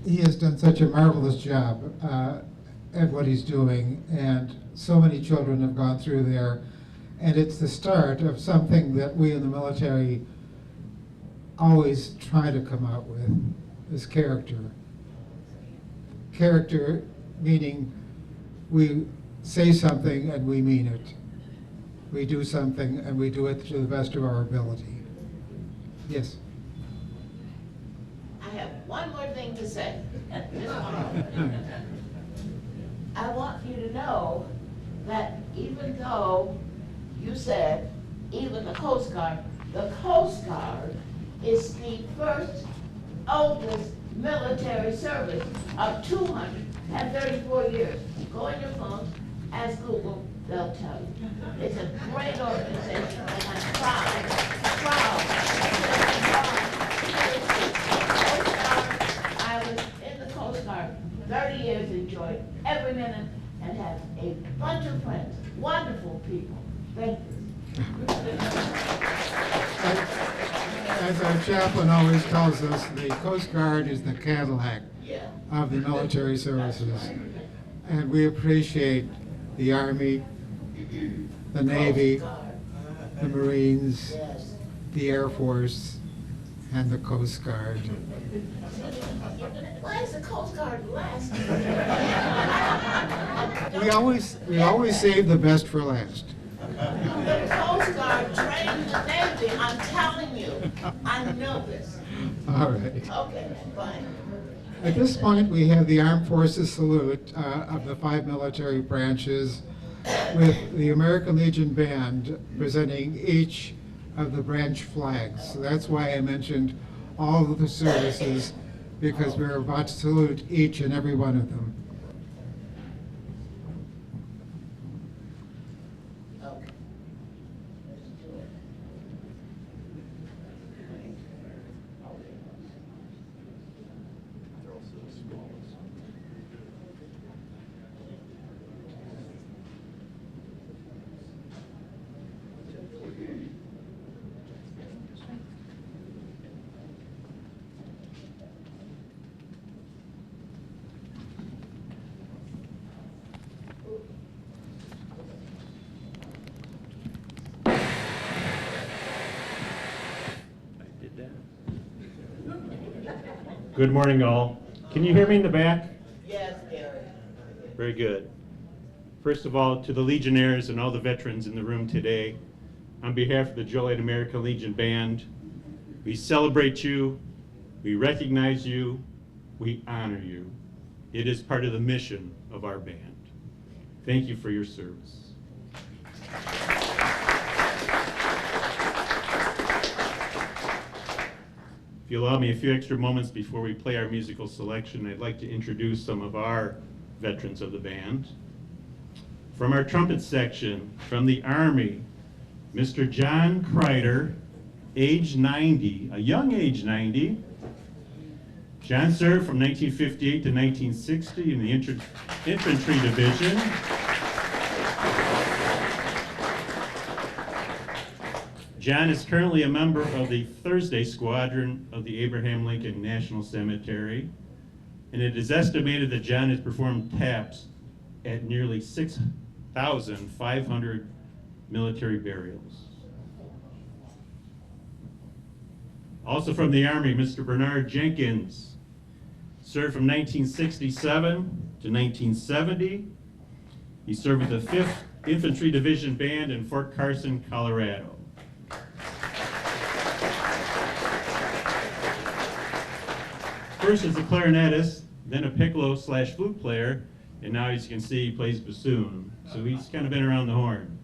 S1: he has done such a marvelous job at what he's doing, and so many children have gone through there, and it's the start of something that we in the military always try to come out with, is character. Character meaning we say something and we mean it. We do something and we do it to the best of our ability. Yes?
S13: I have one more thing to say. I want you to know that even though you said even the Coast Guard is the first oldest military service of 234 years. Go in your phone, ask Google, they'll tell you. It's a great organization, and I'm proud. I was in the Coast Guard 30 years, enjoyed every minute, and have a bunch of friends, wonderful people. Thank you.
S1: As our chaplain always tells us, the Coast Guard is the Cadillac of the military services. And we appreciate the Army, the Navy, the Marines, the Air Force, and the Coast Guard.
S13: Why is the Coast Guard last?
S1: We always save the best for last.
S13: The Coast Guard trained the Navy, I'm telling you. I know this.
S1: All right.
S13: Okay, fine.
S1: At this point, we have the Armed Forces salute of the 5 military branches, with the American Legion Band presenting each of the branch flags. So that's why I mentioned all of the services, because we're about to salute each and every one of them.
S14: Good morning, all. Can you hear me in the back?
S13: Yes, Gary.
S14: Very good. First of all, to the Legionnaires and all the veterans in the room today, on behalf of the Joliet American Legion Band, we celebrate you, we recognize you, we honor you. It is part of the mission of our band. Thank you for your service. If you allow me a few extra moments before we play our musical selection, I'd like to introduce some of our veterans of the band. From our trumpet section, from the Army, Mr. John Kreider, age 90, a young age 90. John served from 1958 to 1960 in the Infantry Division. John is currently a member of the Thursday Squadron of the Abraham Lincoln National Cemetery, and it is estimated that John has performed taps at nearly 6,500 military burials. Also from the Army, Mr. Bernard Jenkins served from 1967 to 1970. He served with the 5th Infantry Division Band in Fort Carson, Colorado. First as a clarinetist, then a piccolo/flute player, and now as you can see, he plays bassoon. So he's kind of been around the horn.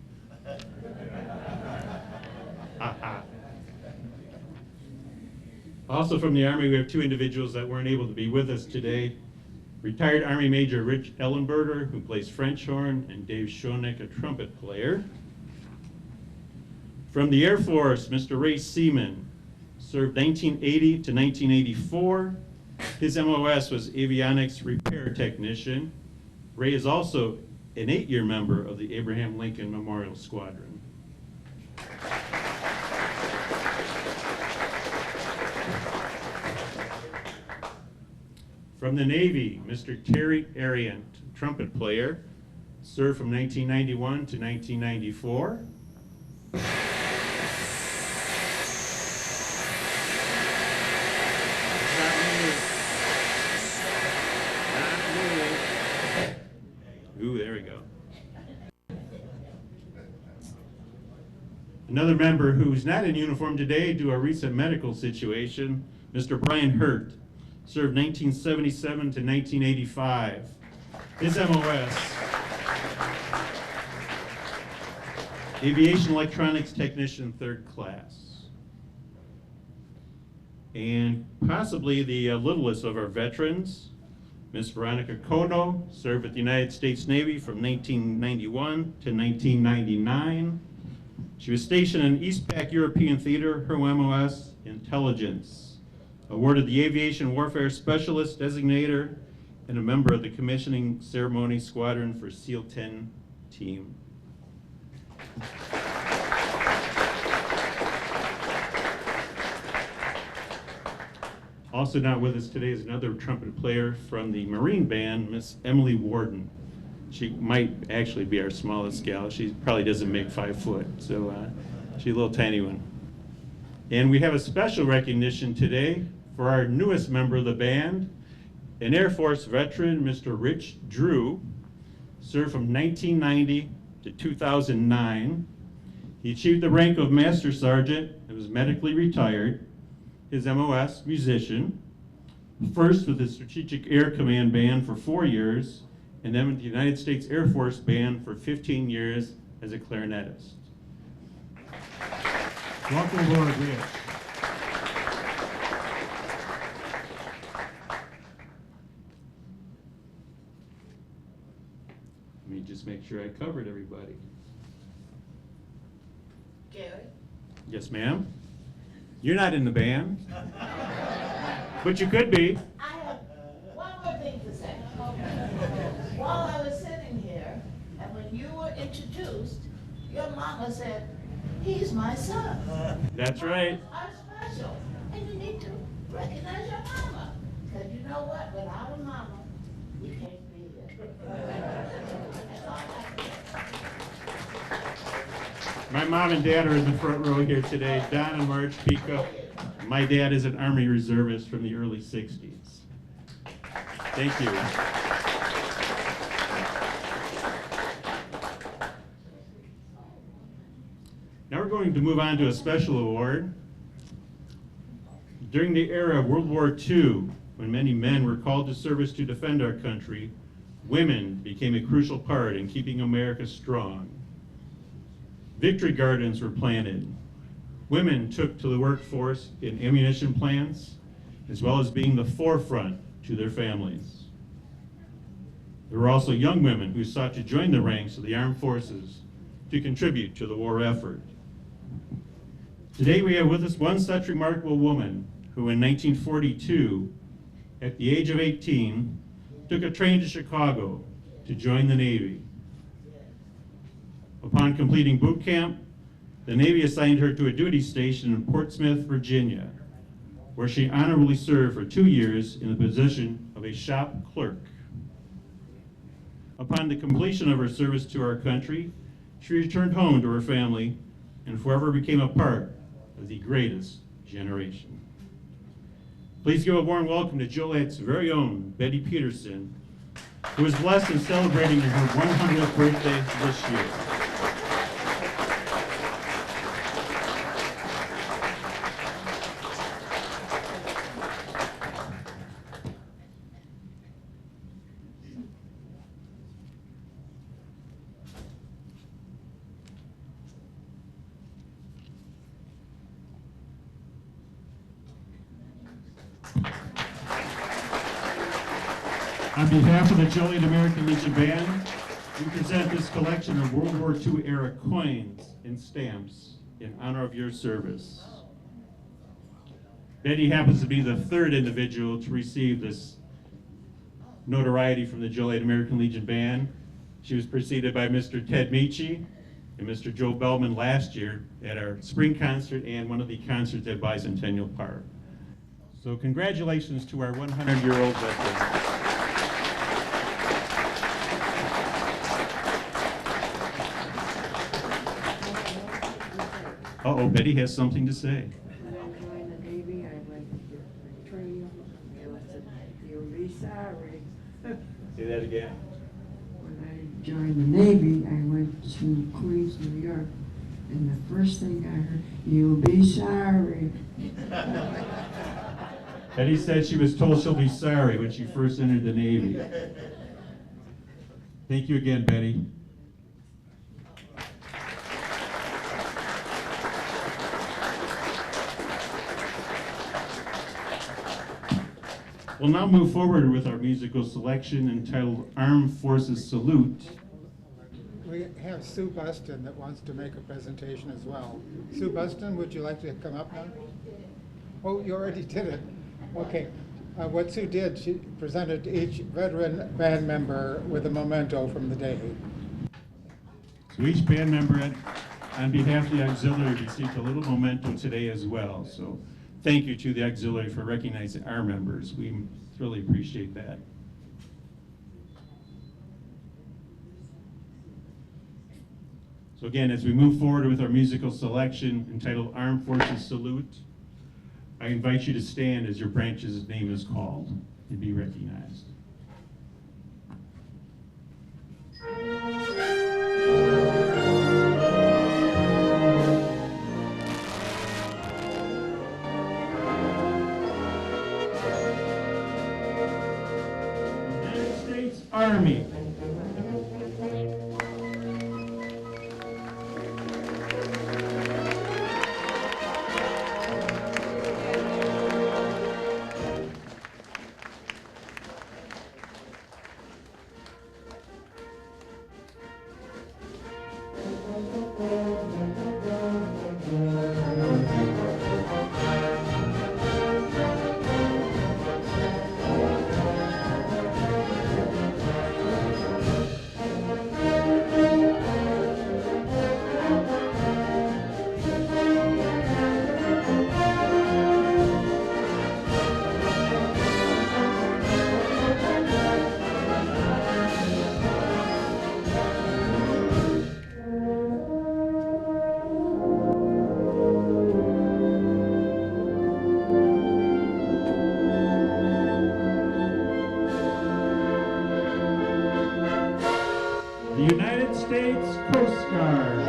S14: Also from the Army, we have two individuals that weren't able to be with us today. Retired Army Major Rich Ellenberger, who plays French horn, and Dave Schoeneck, a trumpet player. From the Air Force, Mr. Ray Seaman served 1980 to 1984. His MOS was avionics repair technician. Ray is also an 8-year member of the Abraham Lincoln Memorial Squadron. From the Navy, Mr. Terry Ariant, trumpet player, served from 1991 to 1994. Ooh, there we go. Another member who's not in uniform today due to a recent medical situation, Mr. Brian Hurt, served 1977 to 1985. His MOS, Aviation Electronics Technician, 3rd class. And possibly the littlest of our veterans, Miss Veronica Kono, served with the United States Navy from 1991 to 1999. She was stationed in East Pac European Theater, her MOS, Intelligence. Awarded the Aviation Warfare Specialist Designator and a member of the Commissioning Ceremony Squadron for SEAL 10 Team. Also not with us today is another trumpet player from the Marine Band, Miss Emily Warden. She might actually be our smallest gal. She probably doesn't make 5 foot, so she's a little tiny one. And we have a special recognition today for our newest member of the band, an Air Force veteran, Mr. Rich Drew, served from 1990 to 2009. He achieved the rank of Master Sergeant and was medically retired. His MOS, musician, first with the Strategic Air Command Band for 4 years, and then with the United States Air Force Band for 15 years as a clarinetist. Welcome aboard, Rich. Let me just make sure I covered everybody.
S13: Gary?
S14: Yes, ma'am? You're not in the band, but you could be.
S13: I have one more thing to say. While I was sitting here, and when you were introduced, your mama said, "He's my son."
S14: That's right.
S13: Are special, and you need to recognize your mama. Because you know what? Without a mama, you can't be here. That's all I can say.
S14: My mom and dad are in the front row here today. Don and Marge Pico. My dad is an Army reservist from the early 60s. Thank you. Now we're going to move on to a special award. During the era of World War II, when many men were called to service to defend our country, women became a crucial part in keeping America strong. Victory gardens were planted. Women took to the workforce in ammunition plants, as well as being the forefront to their families. There were also young women who sought to join the ranks of the armed forces to contribute to the war effort. Today we have with us one such remarkable woman who in 1942, at the age of 18, took a train to Chicago to join the Navy. Upon completing boot camp, the Navy assigned her to a duty station in Portsmouth, Virginia, where she honorably served for 2 years in the position of a shop clerk. Upon the completion of her service to our country, she returned home to her family and forever became a part of the greatest generation. Please give a warm welcome to Joliet's very own Betty Peterson, who is blessed in celebrating her 100th birthday this year. On behalf of the Joliet American Legion Band, we present this collection of World War II era coins and stamps in honor of your service. Betty happens to be the third individual to receive this notoriety from the Joliet American Legion Band. She was preceded by Mr. Ted Michi and Mr. Joe Bellman last year at our spring concert and one of the concerts at Bicentennial Park. So congratulations to our 100-year-old veteran. Uh-oh, Betty has something to say.
S3: When I joined the Navy, I went to training. You'll be sorry.
S14: Say that again.
S3: When I joined the Navy, I went to Queens, New York, and the first thing I heard, "You'll be sorry."
S14: Betty said she was told she'll be sorry when she first entered the Navy. Thank you again, Betty. We'll now move forward with our musical selection entitled Armed Forces Salute.
S1: We have Sue Buston that wants to make a presentation as well. Sue Buston, would you like to come up now? Oh, you already did it. Okay. What Sue did, she presented each veteran band member with a memento from the day.
S14: So each band member, on behalf of the auxiliary, received a little memento today as well. So thank you to the auxiliary for recognizing our members. We really appreciate that. So again, as we move forward with our musical selection entitled Armed Forces Salute, I invite you to stand as your branch's name is called and be recognized. United States Army. United States Coast Guard.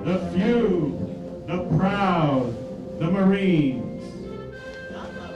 S14: The few, the proud, the Marines. No one?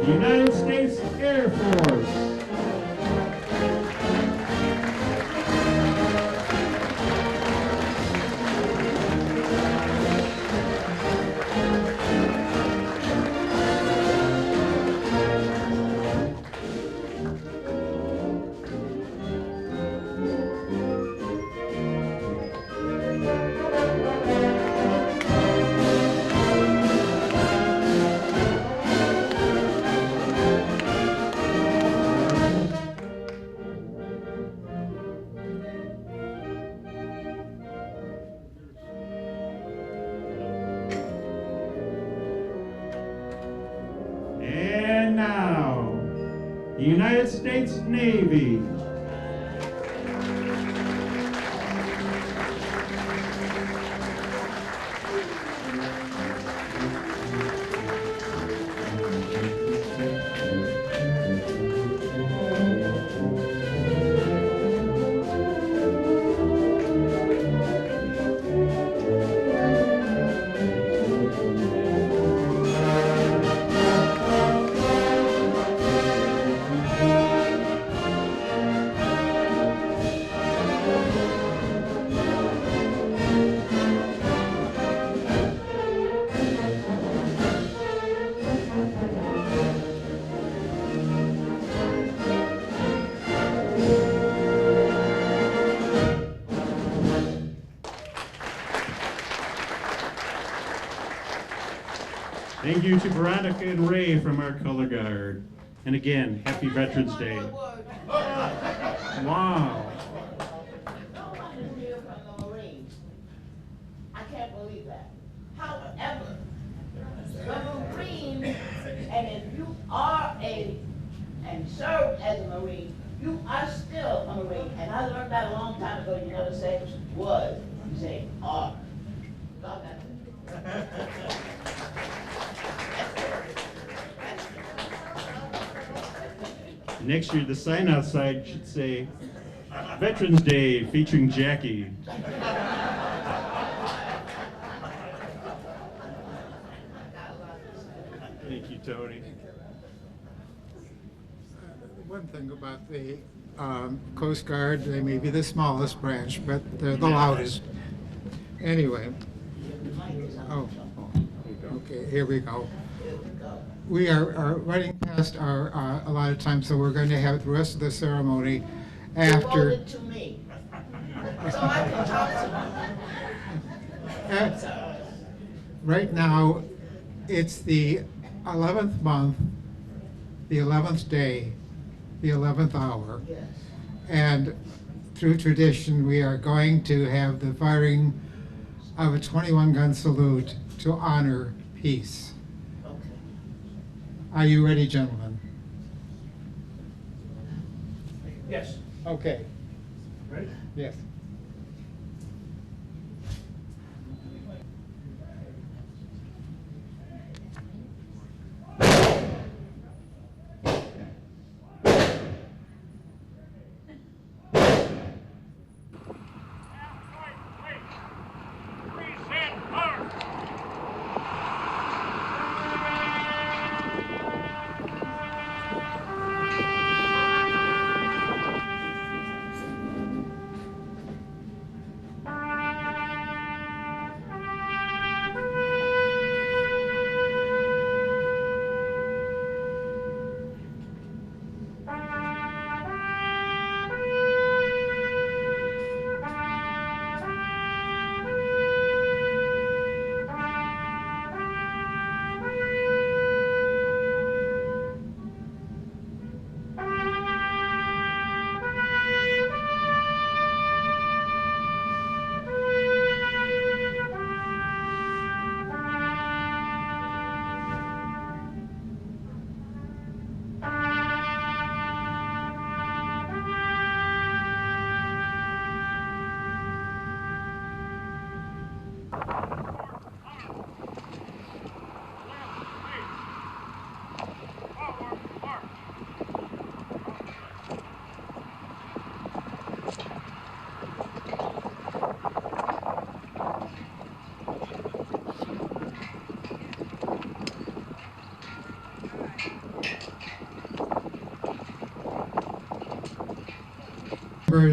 S14: The United States Air Force. And now, the United States Navy. Thank you to Veronica and Ray from our color guard. And again, happy Veterans Day. Wow.
S13: No one is here from the Marines. I can't believe that. However, the Marines, and if you are and served as a Marine, you are still a Marine. And I learned that a long time ago. You never say was, you say are. God, that's it.
S14: Next year, the sign outside should say, Veterans Day featuring Jackie. Thank you, Tony.
S1: One thing about the Coast Guard, they may be the smallest branch, but they're the loudest. Anyway. Oh, okay, here we go. We are running past our allotted time, so we're going to have the rest of the ceremony after.
S13: Devoted to me, so I can talk to them.
S1: Right now, it's the 11th month, the 11th day, the 11th hour.
S13: Yes.
S1: And through tradition, we are going to have the firing of a 21-gun salute to honor peace. Are you ready, gentlemen? Okay,
S2: Ready?
S1: yes.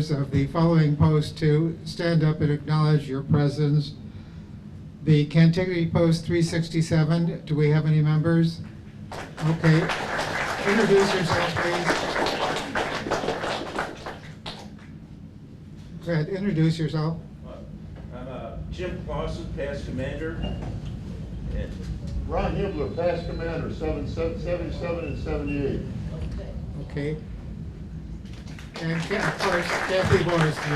S1: Members of the following post to stand up and acknowledge your presence. The Cantigny Post 367, do we have any members? Okay, introduce yourself, please. Go ahead, introduce yourself.
S15: I'm Jim Clausen, past commander. And
S16: Ron Hibler, past commander, 77 and 78.
S1: Okay. And of course, Kathy Boris, you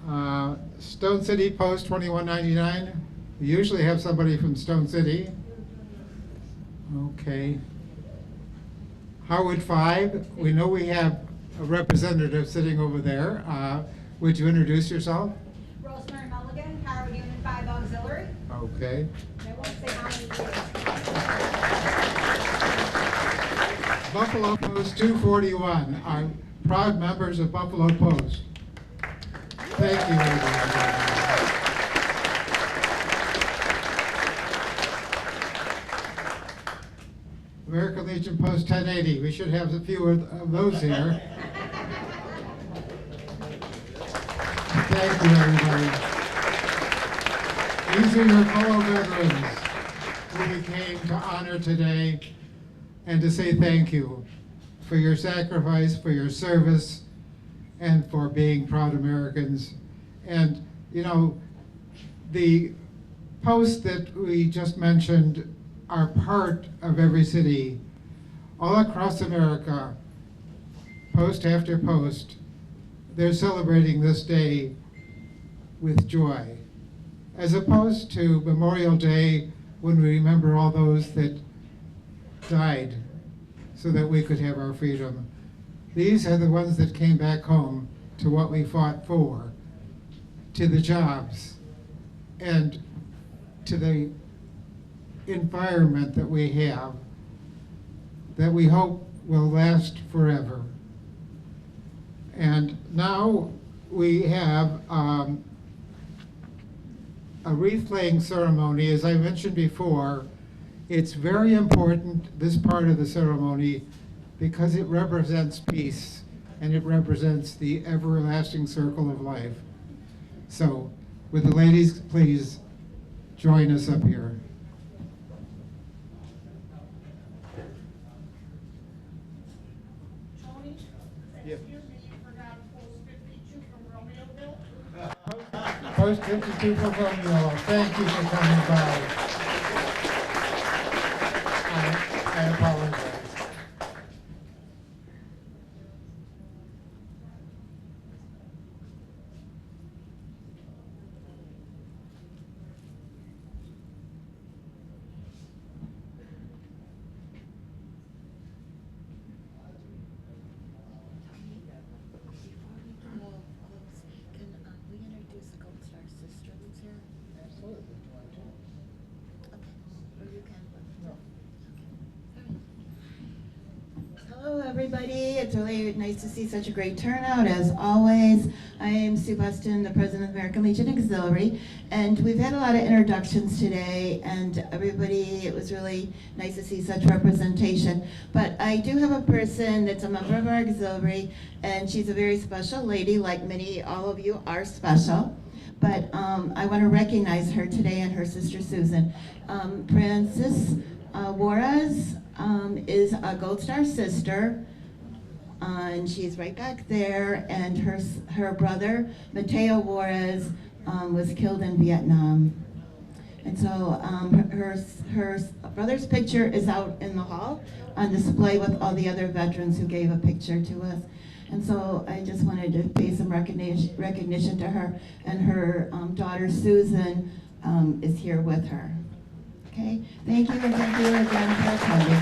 S1: know. Stone City Post 2199. We usually have somebody from Stone City. Okay. Harwood 5. We know we have a representative sitting over there. Would you introduce yourself?
S17: Rosemary Mulligan, Harwood Unit 5 Auxiliary.
S1: Okay.
S17: I won't say how many years.
S1: Buffalo Post 241 are proud members of Buffalo Post. Thank you, everybody. American Legion Post 1080. We should have a few of those here. Thank you, everybody. These are your fellow veterans who we came to honor today and to say thank you for your sacrifice, for your service, and for being proud Americans. And, you know, the posts that we just mentioned are part of every city all across America. Post after post, they're celebrating this day with joy, as opposed to Memorial Day, when we remember all those that died so that we could have our freedom. These are the ones that came back home to what we fought for, to the jobs, and to the environment that we have, that we hope will last forever. And now we have a wreath-laying ceremony. As I mentioned before, it's very important, this part of the ceremony, because it represents peace and it represents the everlasting circle of life. So, would the ladies please join us up here?
S17: Tony?
S1: Yep.
S17: Excuse me, you forgot post 52 from Romeoville?
S1: Post 52 for Romeo, thank you for coming by. I apologize.
S3: everybody. It's really nice to see such a great turnout, as always. I am Sue Buston, the president of American Legion Auxiliary, and we've had a lot of introductions today, and everybody, it was really nice to see such representation. But I do have a person that's a member of our auxiliary, and she's a very special lady, like all of you are special. But I want to recognize her today and her sister Susan. Frances Juarez is a Gold Star sister, and she's right back there, and her brother, Mateo Juarez, was killed in Vietnam. And so her brother's picture is out in the hall on display with all the other veterans who gave a picture to us. And so I just wanted to pay some recognition to her, and her daughter Susan is here with her. Okay, thank you, and thank you again for attending.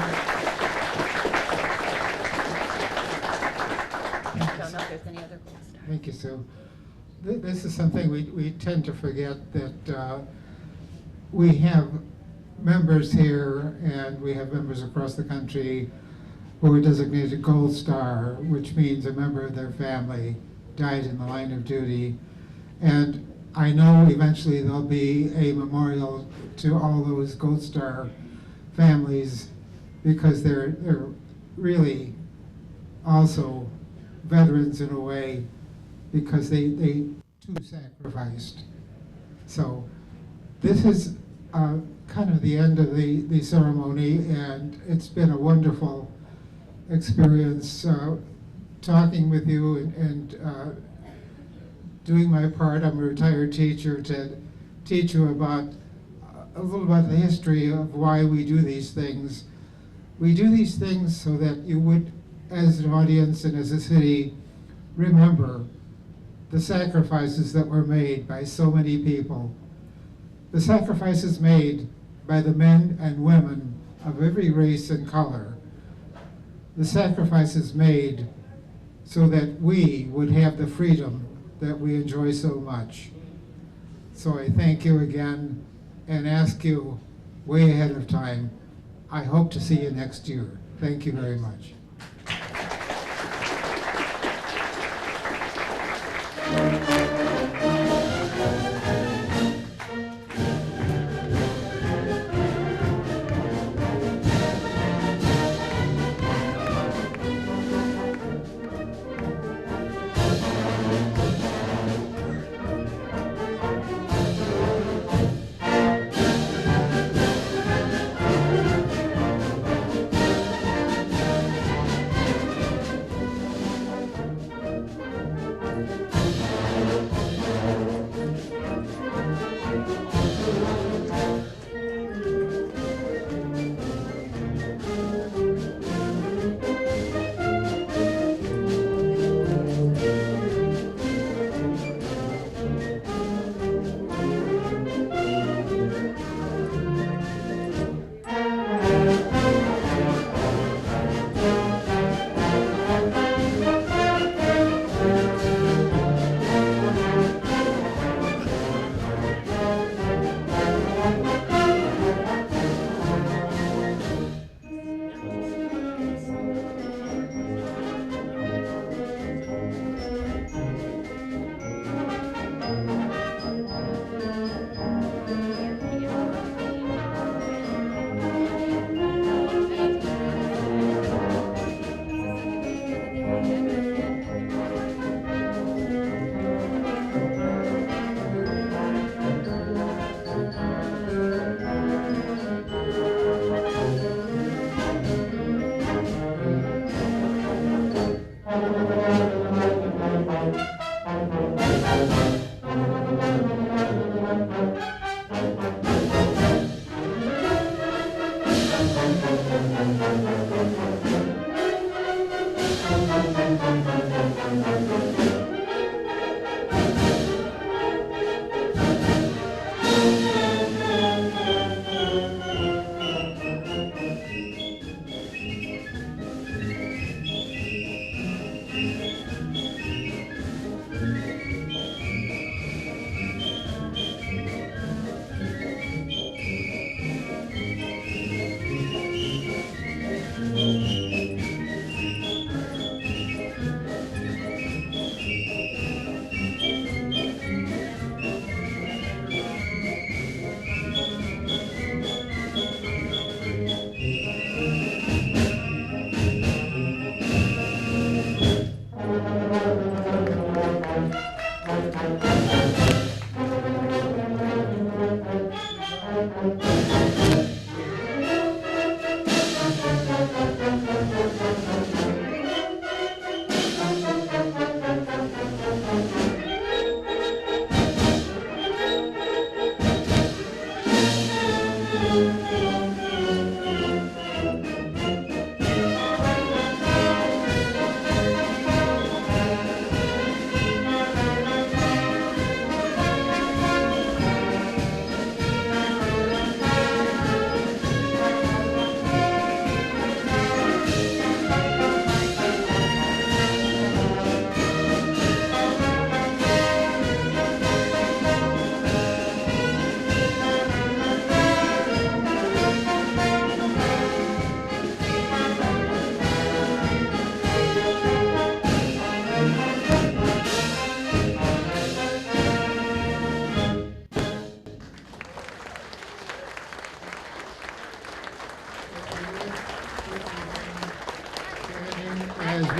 S8: I don't know if there's any other questions.
S1: Thank you, Sue. This is something we tend to forget, that we have members here and we have members across the country who are designated Gold Star, which means a member of their family died in the line of duty. And I know eventually there'll be a memorial to all those Gold Star families, because they're really also veterans in a way, because they too sacrificed. So this is kind of the end of the ceremony, and it's been a wonderful experience talking with you and doing my part. I'm a retired teacher, to teach you about a little about the history of why we do these things. We do these things so that you would, as an audience and as a city, remember the sacrifices that were made by so many people. The sacrifices made by the men and women of every race and color. The sacrifices made so that we would have the freedom that we enjoy so much. So I thank you again and ask you way ahead of time. I hope to see you next year. Thank you very much.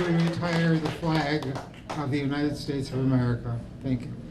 S1: we retire the flag of the United States of America. Thank you.